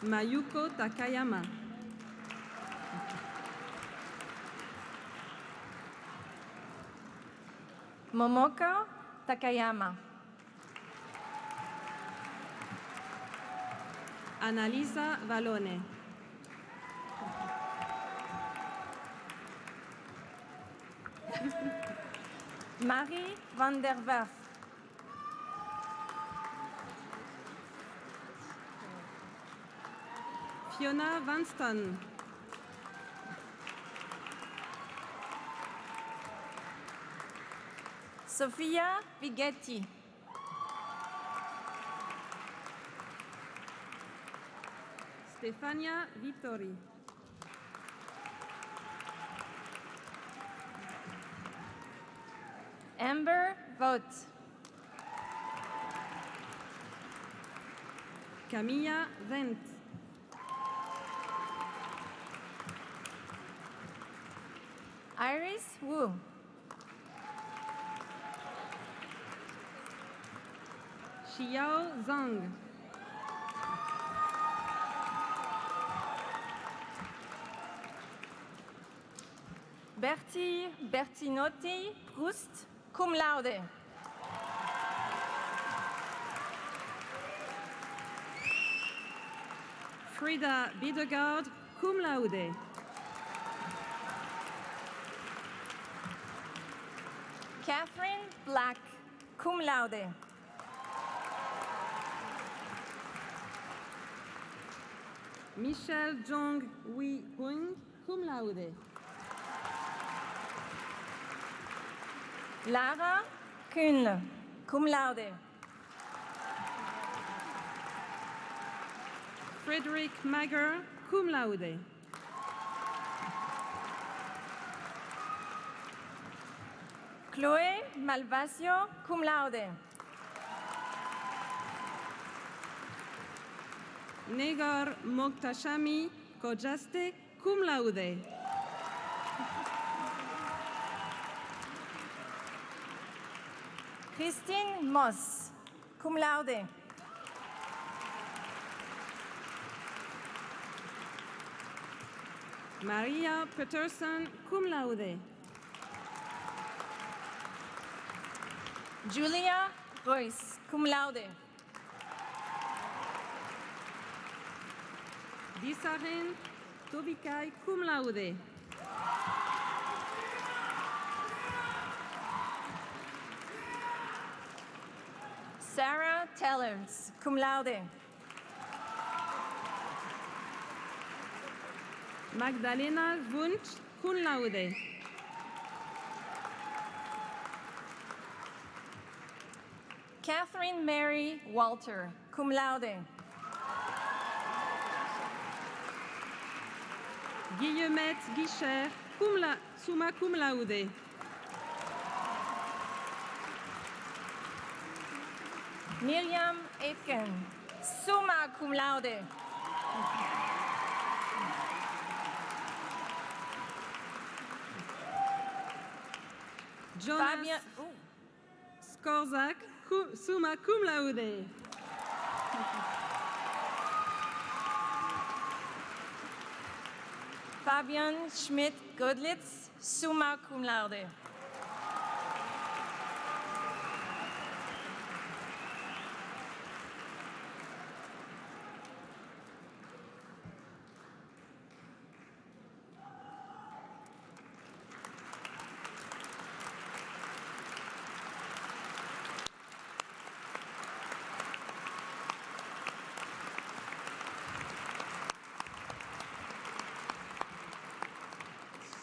Mayuko Takayama. Momoko Takayama. Annalisa Valone. Marie van der Werf. Fiona Vanston. Sofia Vighetti. Stefania Vittori. Amber Vogt. Camilla Wendt. Iris Wu. Xiao Zhang. Bertie Bertinotti Proust, cum laude. Frida Bidegaard, cum laude. Catherine Black, cum laude. Michelle Jong Hui Hung, cum laude. Lara Kühnle, cum laude. Frederick Mager, cum laude. Chloé Malvasio, cum laude. Negar Moktashami Kojaste, cum laude. Christine Moss, cum laude. Maria Peterson, cum laude. Julia Royce, cum laude. Disaren Tobikai, cum laude. Sarah Tellers, cum laude. Magdalena Wunsch, cum laude. Catherine Mary Walter, cum laude. Guillemette Guichert, summa cum laude. Miriam Aitken, summa cum laude. Jonas Skorzak, summa cum laude. Fabian Schmidt-Godlitz, summa cum laude.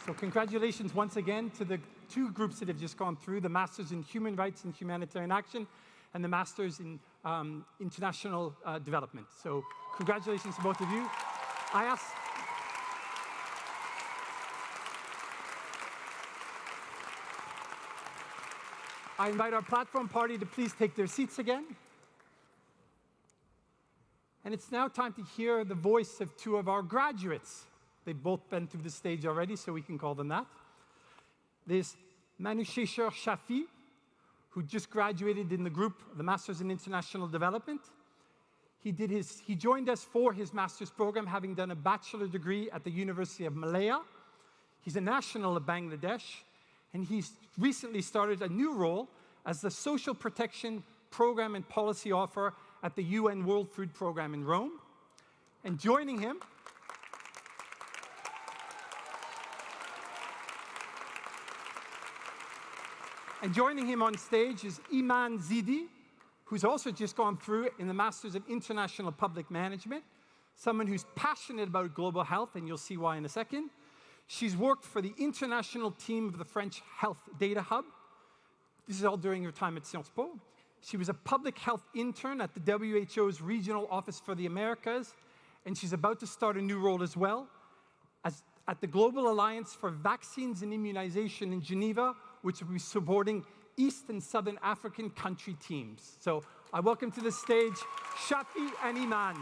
So congratulations once again to the two groups that have just gone through, the Masters in Human Rights and Humanitarian Action and the Masters in International Development. So congratulations to both of you. I invite our platform party to please take their seats again. And it's now time to hear the voice of two of our graduates. They've both been through the stage already, so we can call them that. There's Manusheshwar Shafi, who just graduated in the group, the Masters in International Development. He joined us for his master's program, having done a bachelor degree at the University of Malaya. He's a national of Bangladesh, and he's recently started a new role as the Social Protection Program and Policy Officer at the UN World Food Programme in Rome. And joining him on stage is Iman Zidi, who's also just gone through in the Masters of International Public Management, someone who's passionate about global health, and you'll see why in a second. She's worked for the international team of the French Health Data Hub. This is all during her time at Sciences Po. She was a public health intern at the WHO's Regional Office for the Americas, and she's about to start a new role as well at the Global Alliance for Vaccines and Immunization in Geneva, which will be supporting East and Southern African country teams. So I welcome to the stage Shafi and Iman.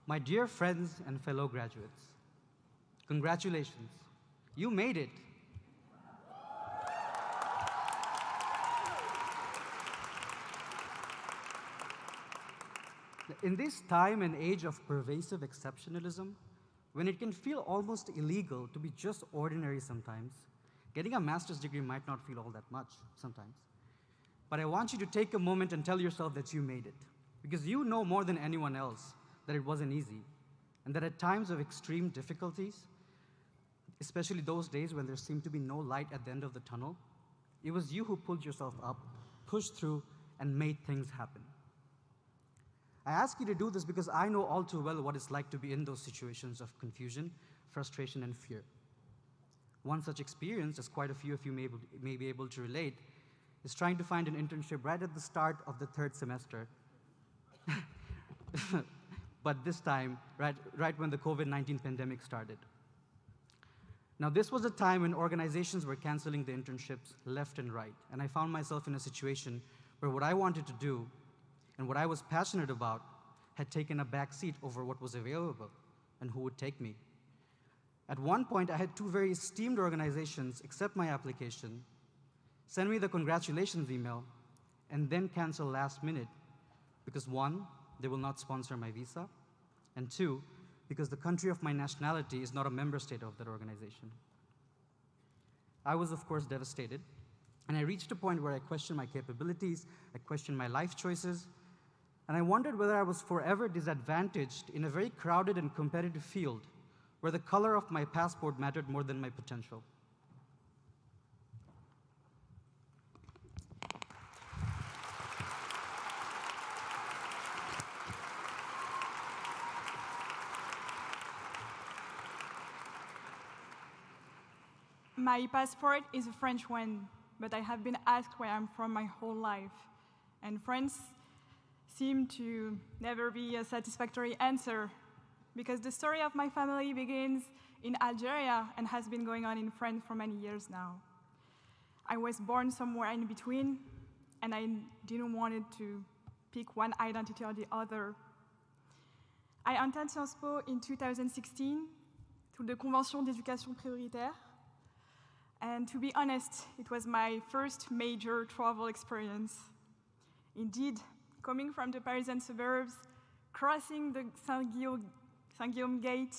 My dear friends and fellow graduates, congratulations, you made it. In this time and age of pervasive exceptionalism, when it can feel almost illegal to be just ordinary sometimes, getting a master's degree might not feel all that much sometimes. But I want you to take a moment and tell yourself that you made it, because you know more than anyone else that it wasn't easy, and that at times of extreme difficulties, especially those days when there seemed to be no light at the end of the tunnel, it was you who pulled yourself up, pushed through, and made things happen. I ask you to do this because I know all too well what it's like to be in those situations of confusion, frustration, and fear. One such experience, as quite a few of you may be able to relate, is trying to find an internship right at the start of the third semester. But this time, right when the COVID-19 pandemic started. Now, this was a time when organizations were canceling the internships left and right, and I found myself in a situation where what I wanted to do and what I was passionate about had taken a back seat over what was available and who would take me. At one point, I had two very esteemed organizations accept my application, send me the congratulations email, and then cancel last minute because one, they will not sponsor my visa, and two, because the country of my nationality is not a member state of that organization. I was, of course, devastated, and I reached a point where I questioned my capabilities, I questioned my life choices, and I wondered whether I was forever disadvantaged in a very crowded and competitive field where the color of my passport mattered more than my potential. My passport is a French one, but I have been asked where I'm from my whole life. And France seemed to never be a satisfactory answer, because the story of my family begins in Algeria and has been going on in France for many years now. I was born somewhere in between, and I didn't want to pick one identity or the other. I entered Sciences Po in 2016 through the Convention d'éducation prioritaire. And to be honest, it was my first major travel experience. Indeed, coming from the Parisian suburbs, crossing the Saint-Guillaume Gate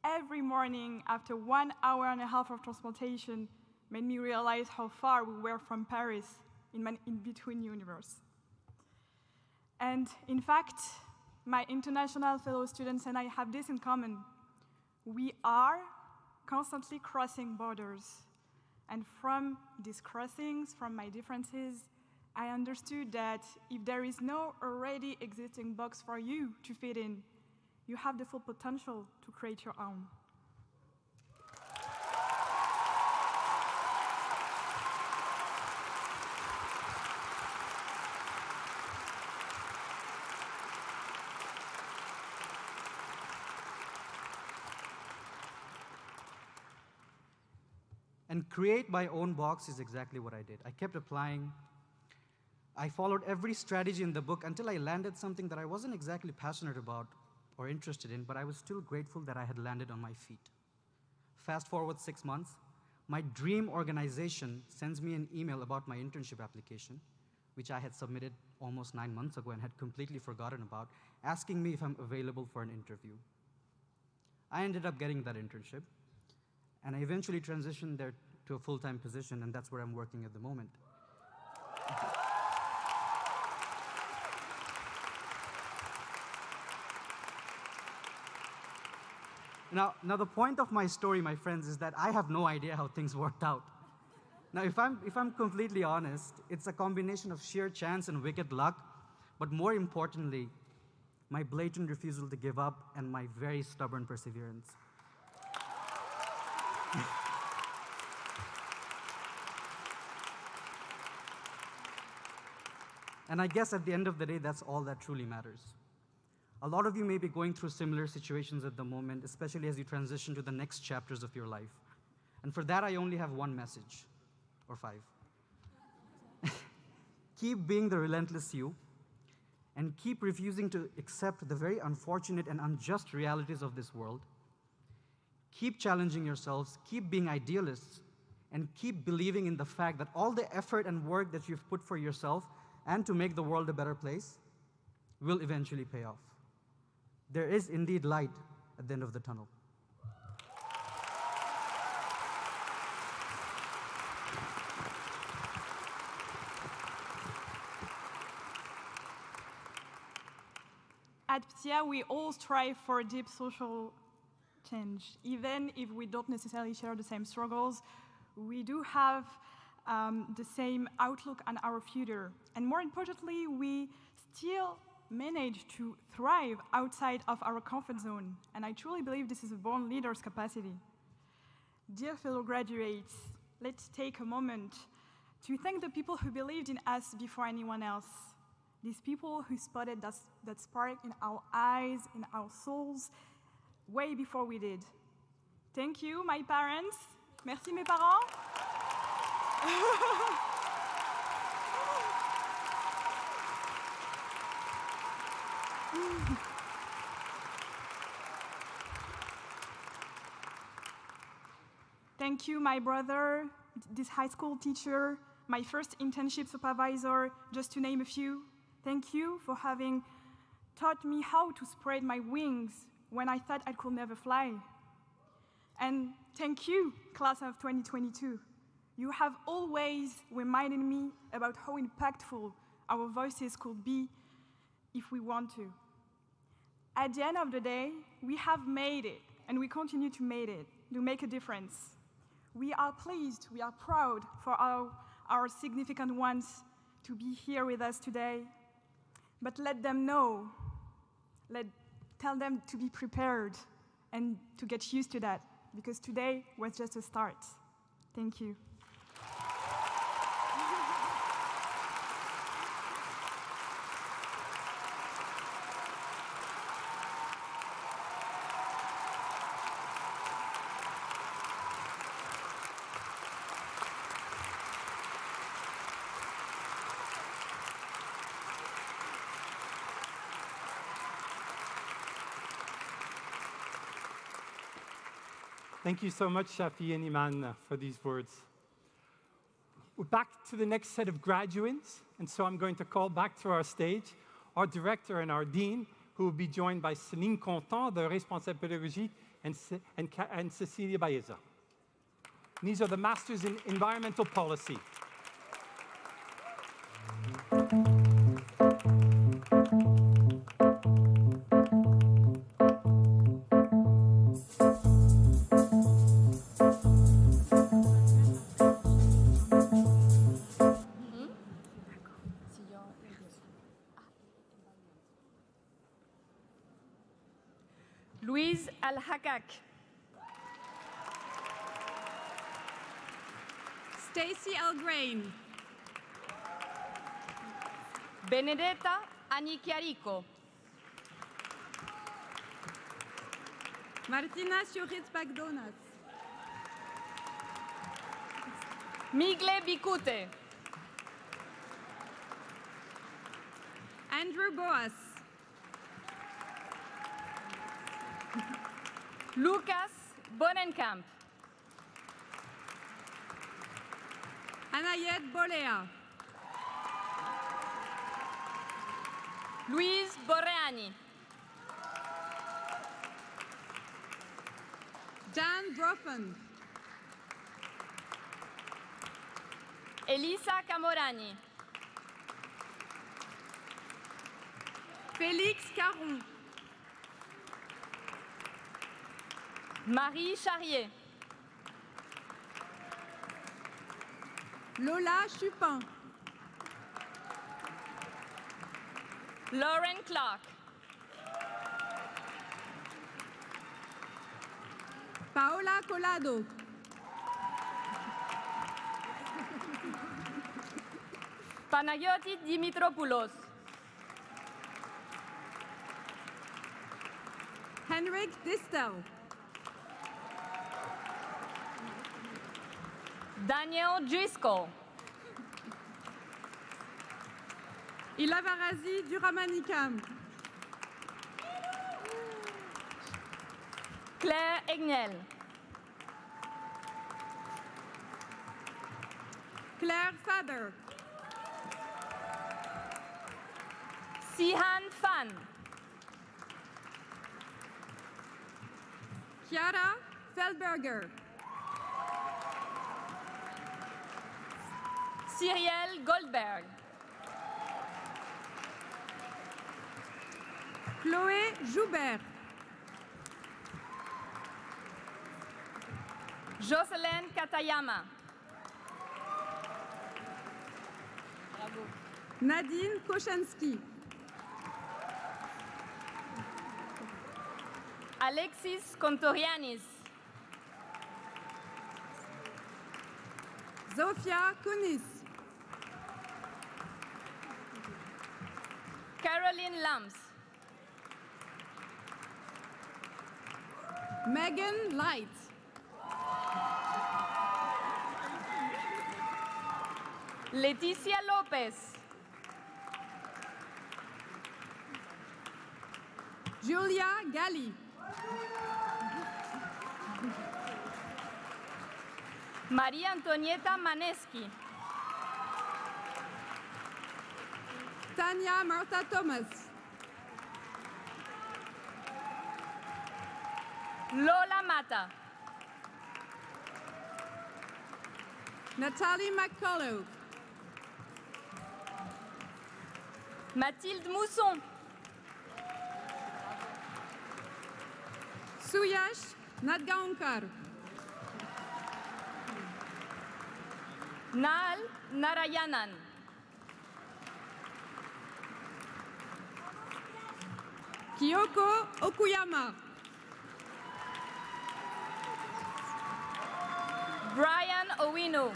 every morning after 1 hour and a half of transportation made me realize how far we were from Paris in my in-between universe. And in fact, my international fellow students and I have this in common. We are constantly crossing borders. And from these crossings, from my differences, I understood that if there is no already existing box for you to fit in, you have the full potential to create your own. And create my own box is exactly what I did. I kept applying. I followed every strategy in the book until I landed something that I wasn't exactly passionate about or interested in, but I was still grateful that I had landed on my feet. Fast forward 6 months, my dream organization sends me an email about my internship application, which I had submitted almost 9 months ago and had completely forgotten about, asking me if I'm available for an interview. I ended up getting that internship, and I eventually transitioned there to a full-time position, and that's where I'm working at the moment. Now, the point of my story, my friends, is that I have no idea how things worked out. Now, if I'm completely honest, it's a combination of sheer chance and wicked luck, but more importantly, my blatant refusal to give up and my very stubborn perseverance. And I guess at the end of the day, that's all that truly matters. A lot of you may be going through similar situations at the moment, especially as you transition to the next chapters of your life. And for that, I only have one message, or 5. Keep being the relentless you, and keep refusing to accept the very unfortunate and unjust realities of this world. Keep challenging yourselves, keep being idealists, and keep believing in the fact that all the effort and work that you've put for yourself and to make the world a better place will eventually pay off. There is indeed light at the end of the tunnel. At PSIA, we all strive for deep social change. Even if we don't necessarily share the same struggles, we do have the same outlook on our future. And more importantly, we still manage to thrive outside of our comfort zone. And I truly believe this is a born leader's capacity. Dear fellow graduates, let's take a moment to thank the people who believed in us before anyone else. These people who spotted that spark in our eyes, in our souls, way before we did. Thank you, my parents. Merci, mes parents. Thank you, my brother, this high school teacher, my first internship supervisor, just to name a few. Thank you for having taught me how to spread my wings when I thought I could never fly. And thank you, class of 2022. You have always reminded me about how impactful our voices could be if we want to. At the end of the day, we have made it, and we continue to make a difference. We are pleased, we are proud for our significant ones to be here with us today. But let them know, tell them to be prepared and to get used to that, because today was just a start. Thank you. Thank you so much, Shafi and Iman, for these words. We're back to the next set of graduates, and so I'm going to call back to our stage our director and our dean, who will be joined by Céline Contant, the responsable pédagogique, and Cecilia Baeza. These are the Masters in Environmental Policy. Al-Hakak. Stacy Algrain. Benedetta Anichiarico. Martina Sjoritz-Bagdonas. Migle Bicute. Andrew Boas. Lucas Bonenkamp. Anayet Bolea. Louise Boreani. Dan Broffen. Elisa Camorani. Félix Caron. Marie Charrier. Lola Chupin. Lauren Clark. Paola Colado. Panagiotis Dimitropoulos. Henrik Distel. Daniel Driscoll. Ilavarazi Duramanikam. Claire Egnel. Claire Faber. Sihan Fan. Chiara Feldberger. Cyrielle Goldberg. Chloé Joubert. Jocelyn Katayama. Bravo. Nadine Koshansky. Alexis Kontorianis. Zofia Kunis. Caroline Lams. Megan Light. Leticia Lopez. Julia Galli. María Antonieta Maneski. Tanya Martha Thomas. Lola Mata. Natalie McCullough. Mathilde Mousson. Suyash Nadgaonkar. Naal Narayanan. Kyoko Okuyama. Brian Owino.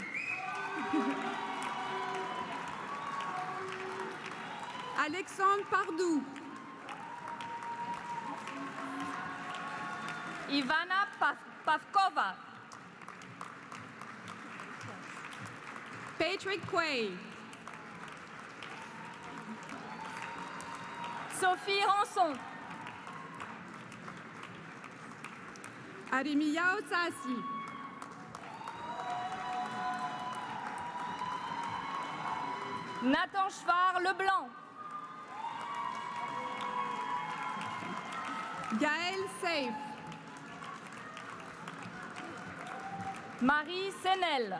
Alexandre Pardou. Ivana Pavkova. Patrick Quay. Sophie Ranson. Arimia Otsasi. Nathan Schvar Leblanc. Gaël Safe. Marie Senel.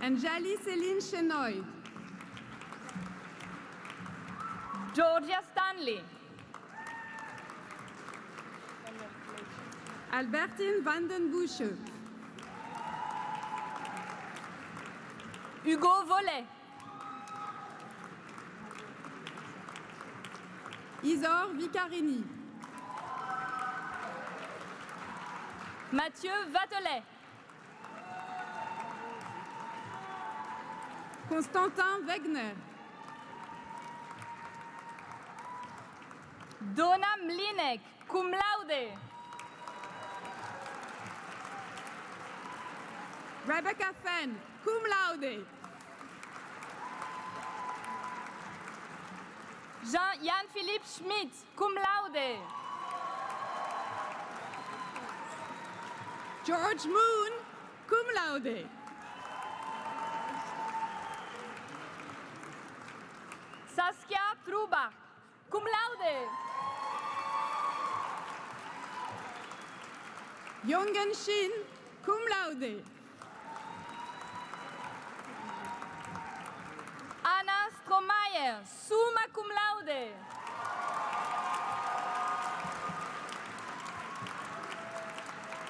Anjali Céline Chenoy. Georgia Stanley. Albertine Vandenbusche. Hugo Vollet. Isor Vicarini. Mathieu Vatelet. Constantin Wegner. Donna Mlinek, cum laude. Rebecca Fenn, cum laude. Jan-Philippe Schmidt, cum laude. George Moon, cum laude. Saskia Trubach, cum laude. Jungen Shin, cum laude. Anna Stromayer, summa cum laude.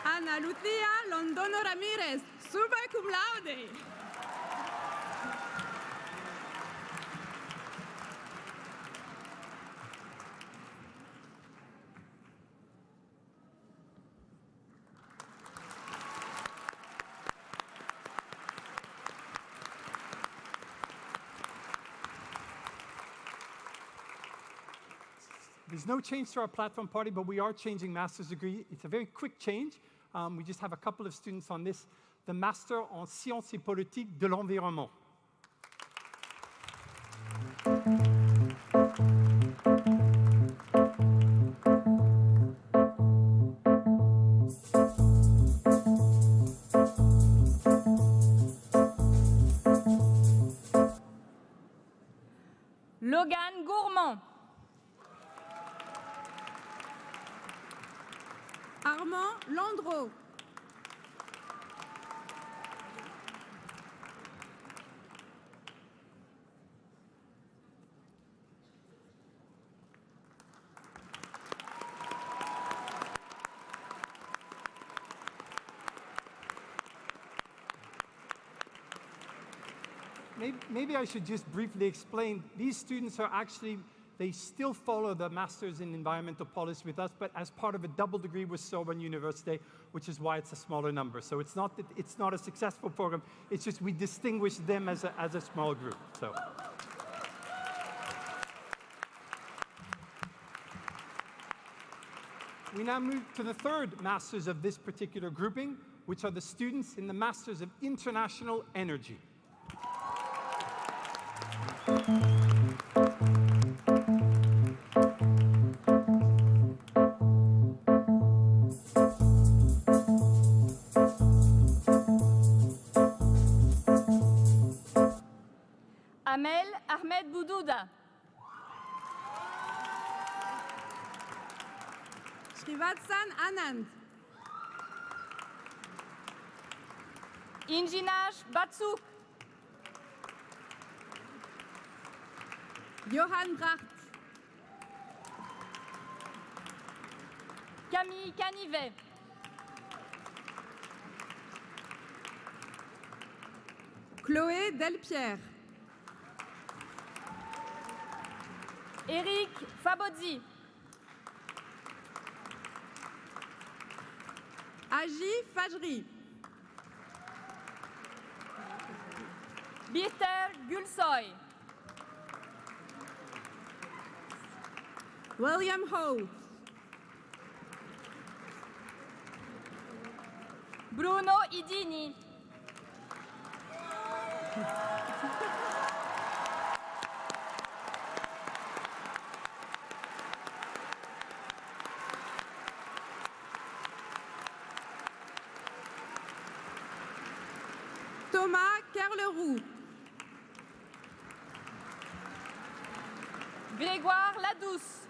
Ana Lucia Londono Ramirez, summa cum laude. There's no change to our platform party, but we are changing master's degree. It's a very quick change. We just have a couple of students on this. The Master en Sciences et Politique de l'Environnement. Logan Gourmand. Armand Landreau. Maybe I should just briefly explain. These students are actually, they still follow the Masters in Environmental Policy with us, but as part of a double degree with Sorbonne University, which is why it's a smaller number. So it's not that it's not a successful program, it's just we distinguish them as a small group. So. We now move to the third Masters of this particular grouping, which are the students in the Masters of International Energy. Amel Ahmed Boudouda. Srivatsan Anand. Injinaj Batsuk. Johan Bracht. Camille Canivet. Chloé Delpierre. Eric Fabozzi. Agi Fajri. Birter Gulsoy. William Ho. Bruno Idini. Thomas Kerleroux. Grégoire Ladouce.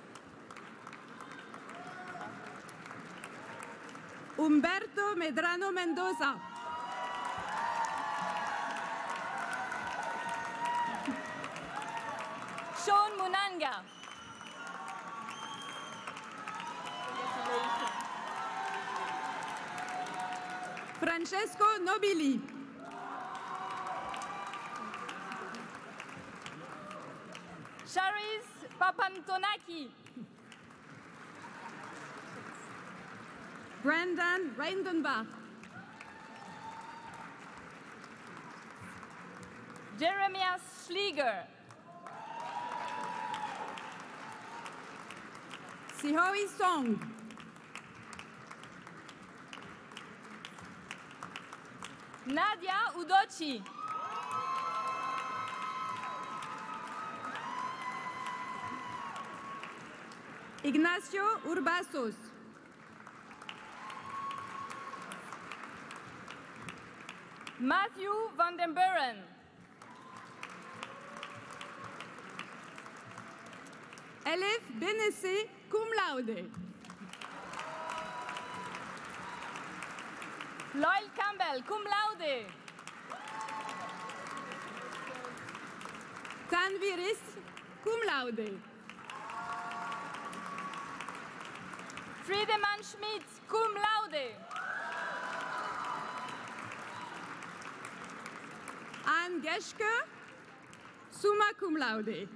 Humberto Medrano Mendoza. Sean Munanga. Francesco Nobili. Charis Papantonaki. Brandon Reindenbach. Jeremias Schlieger. Sihoi Song. Nadia Udochi. Ignacio Urbazos. Matthew van den Buren. Elif Benesi, cum laude. Loyal Campbell, cum laude. Tanviris, cum laude. Friedemann Schmidt, cum laude. Anne Geschke, summa cum laude.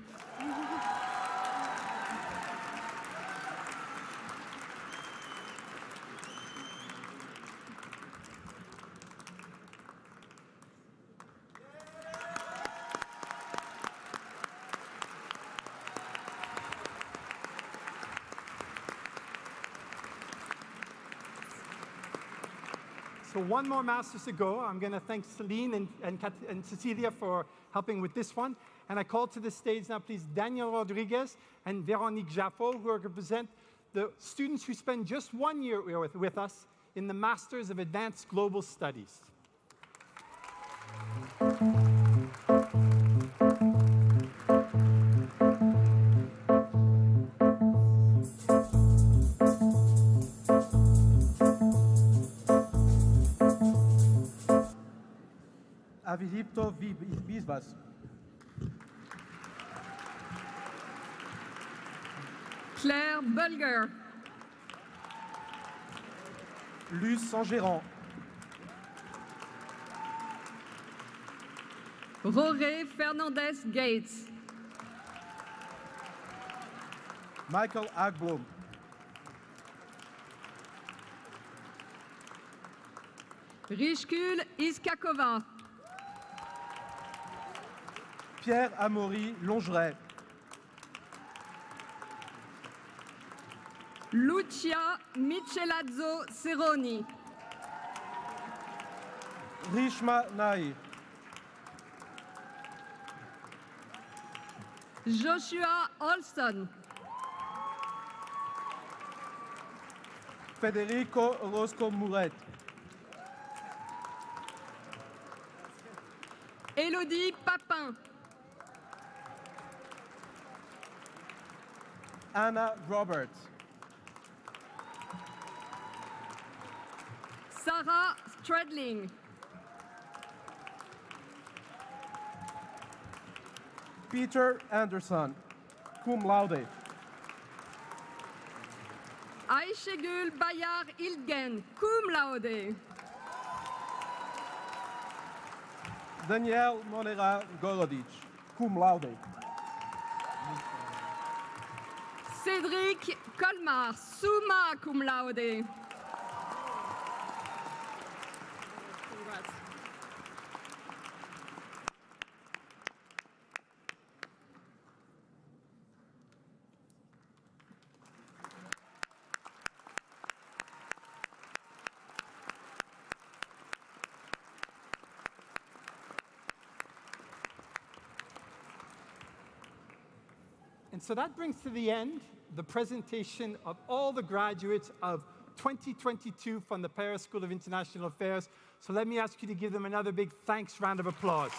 So one more Masters to go. I'm going to thank Celine and Cecilia for helping with this one. And I call to the stage now, please, Daniel Rodriguez and Véronique Jaffo, who represent the students who spend just 1 year with us in the Masters of Advanced Global Studies. Avihipto Bisbas. Claire Bulger. Luce Saint-Gérand. Roré Fernandez Gates. Michael Agblom. Richkul Iskakova. Pierre Amaury Longeret. Lucia Michelazzo Cerroni. Rishma Nai. Joshua Olson. Federico Orozco Muret. Élodie Papin. Anna Roberts. Sarah Stradling. Peter Anderson, cum laude. Aishegul Bayar Ilgen, cum laude. Daniel Monera Gorodic, cum laude. Cédric Colmar, summa cum laude. Congrats. And so that brings to the end the presentation of all the graduates of 2022 from the Paris School of International Affairs. So let me ask you to give them another big thanks round of applause.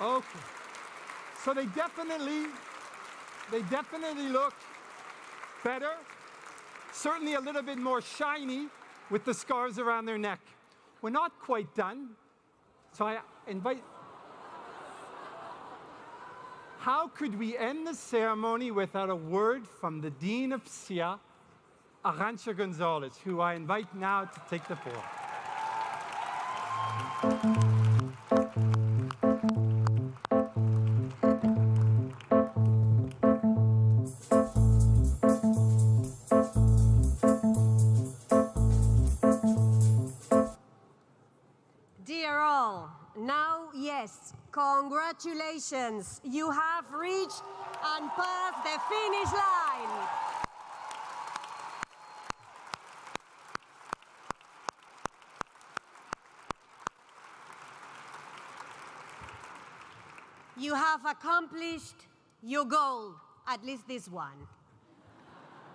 Okay. So they definitely They definitely look better, certainly a little bit more shiny with the scars around their neck. We're not quite done, so I invite... How could we end the ceremony without a word from the Dean of PSIA, Arantxa Gonzalez, who I invite now to take the floor. Dear all, now, yes, congratulations. You have reached and passed the finish line. You have accomplished your goal, at least this one.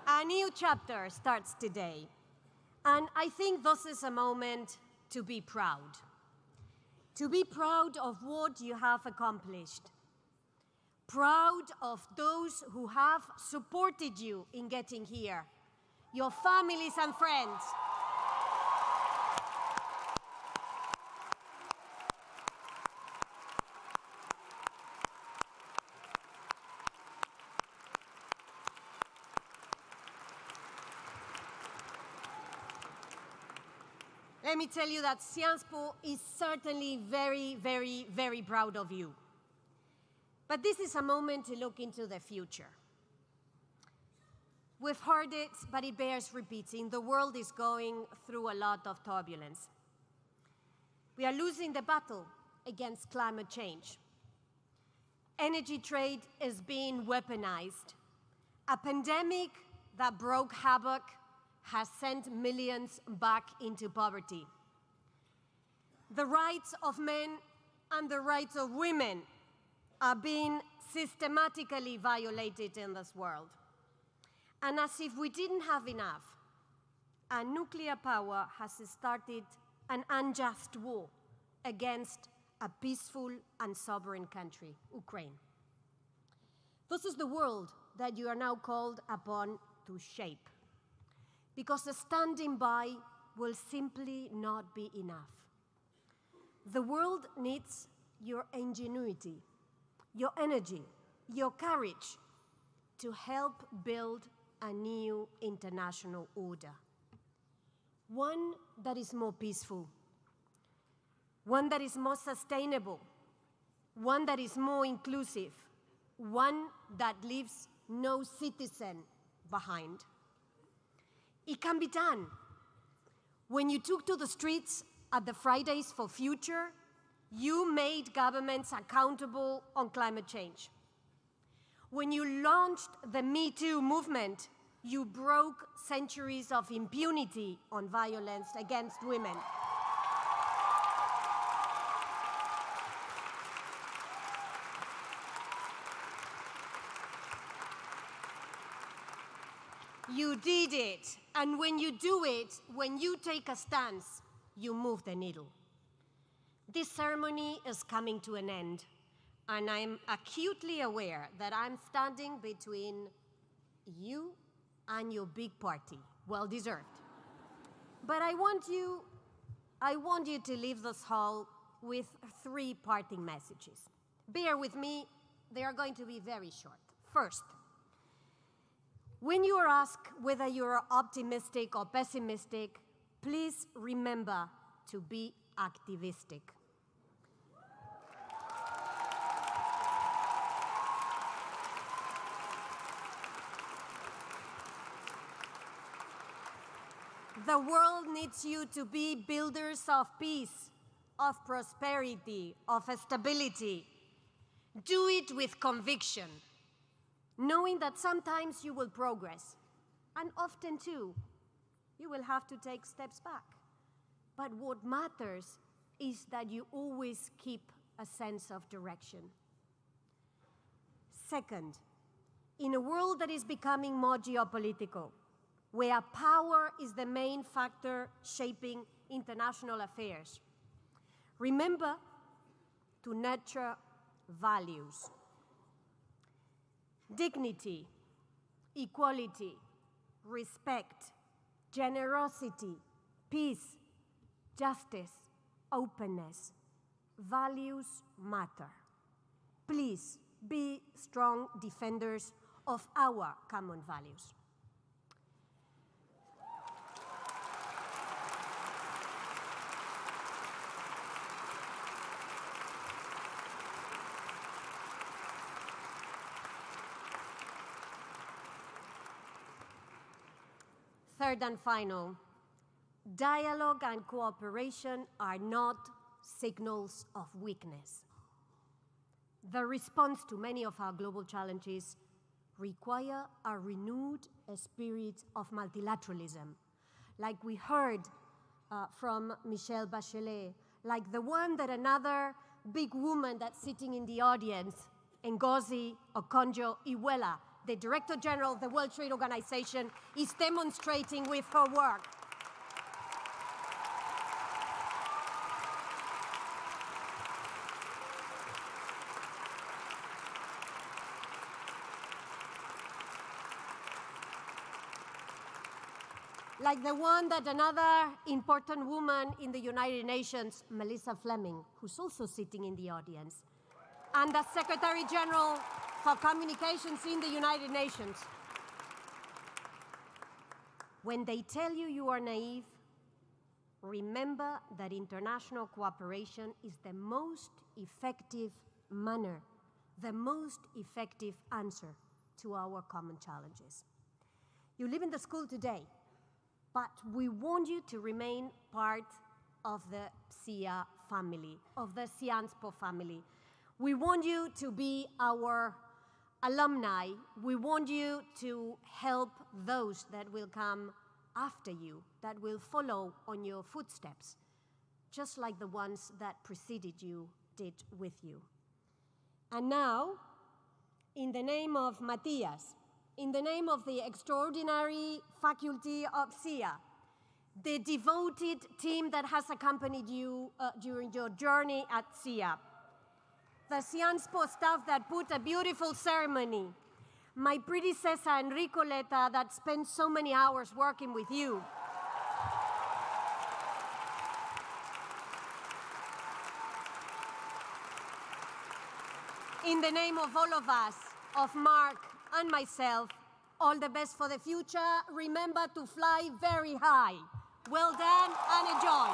A new chapter starts today, and I think this is a moment to be proud. To be proud of what you have accomplished. Proud of those who have supported you in getting here, your families and friends. Let me tell you that Sciences Po is certainly very, very, very proud of you. But this is a moment to look into the future. We've heard it, but it bears repeating. The world is going through a lot of turbulence. We are losing the battle against climate change. Energy trade is being weaponized. A pandemic that broke havoc has sent millions back into poverty. The rights of men and the rights of women are being systematically violated in this world. And as if we didn't have enough, a nuclear power has started an unjust war against a peaceful and sovereign country, Ukraine. This is the world that you are now called upon to shape, because standing by will simply not be enough. The world needs your ingenuity, your energy, your courage to help build a new international order. One that is more peaceful, one that is more sustainable, one that is more inclusive, one that leaves no citizen behind. It can be done. When you took to the streets at the Fridays for Future, you made governments accountable on climate change. When you launched the Me Too movement, you broke centuries of impunity on violence against women. You did it, and when you do it, when you take a stance, you move the needle. This ceremony is coming to an end, and I'm acutely aware that I'm standing between you and your big party, well deserved. But I want you to leave this hall with 3 parting messages. Bear with me, they are going to be very short. First, when you are asked whether you are optimistic or pessimistic, please remember to be activistic. The world needs you to be builders of peace, of prosperity, of stability. Do it with conviction, knowing that sometimes you will progress, and often too, you will have to take steps back. But what matters is that you always keep a sense of direction. Second, in a world that is becoming more geopolitical, where power is the main factor shaping international affairs, remember to nurture values. dignity, equality, respect, generosity, peace, justice, openness. Values matter. Please be strong defenders of our common values. Third and final, dialogue and cooperation are not signals of weakness. The response to many of our global challenges require a renewed spirit of multilateralism, like we heard from Michelle Bachelet, like the one that big woman that's sitting in the audience, Ngozi Okonjo-Iweala, the Director General of the World Trade Organization, is demonstrating with her work. Like the one that another important woman in the United Nations, Melissa Fleming, who's also sitting in the audience, and the Secretary General for Communications in the United Nations. When they tell you you are naive, remember that international cooperation is the most effective manner, the most effective answer to our common challenges. You live in the school today, but we want you to remain part of the PSIA family, of the Sciences family. We want you to be our alumni. We want you to help those that will come after you, that will follow on your footsteps, just like the ones that preceded you did with you. And now, in the name of Matthias, in the name of the extraordinary faculty of PSIA, the devoted team that has accompanied you during your journey at PSIA, the Sciences Po staff that put a beautiful ceremony, my predecessor Enrico Letta that spent so many hours working with you, in the name of all of us, of Mark and myself, all the best for the future. Remember to fly very high. Well done and enjoy.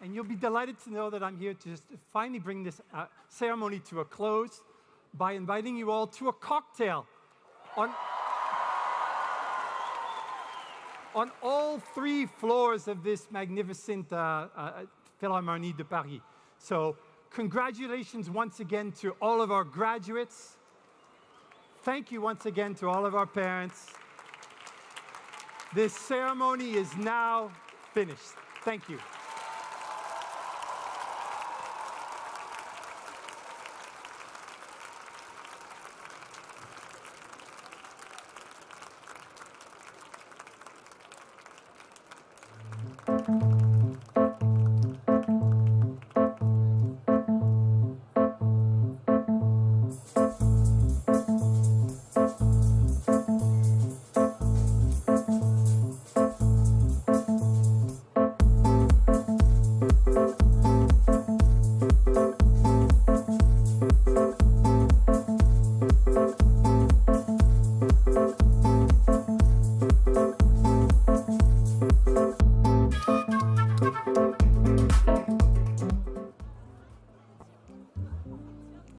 And you'll be delighted to know that I'm here to just finally bring this ceremony to a close by inviting you all to a cocktail on all 3 floors of this magnificent Philharmonie de Paris. So congratulations once again to all of our graduates. Thank you once again to all of our parents. This ceremony is now finished. Thank you.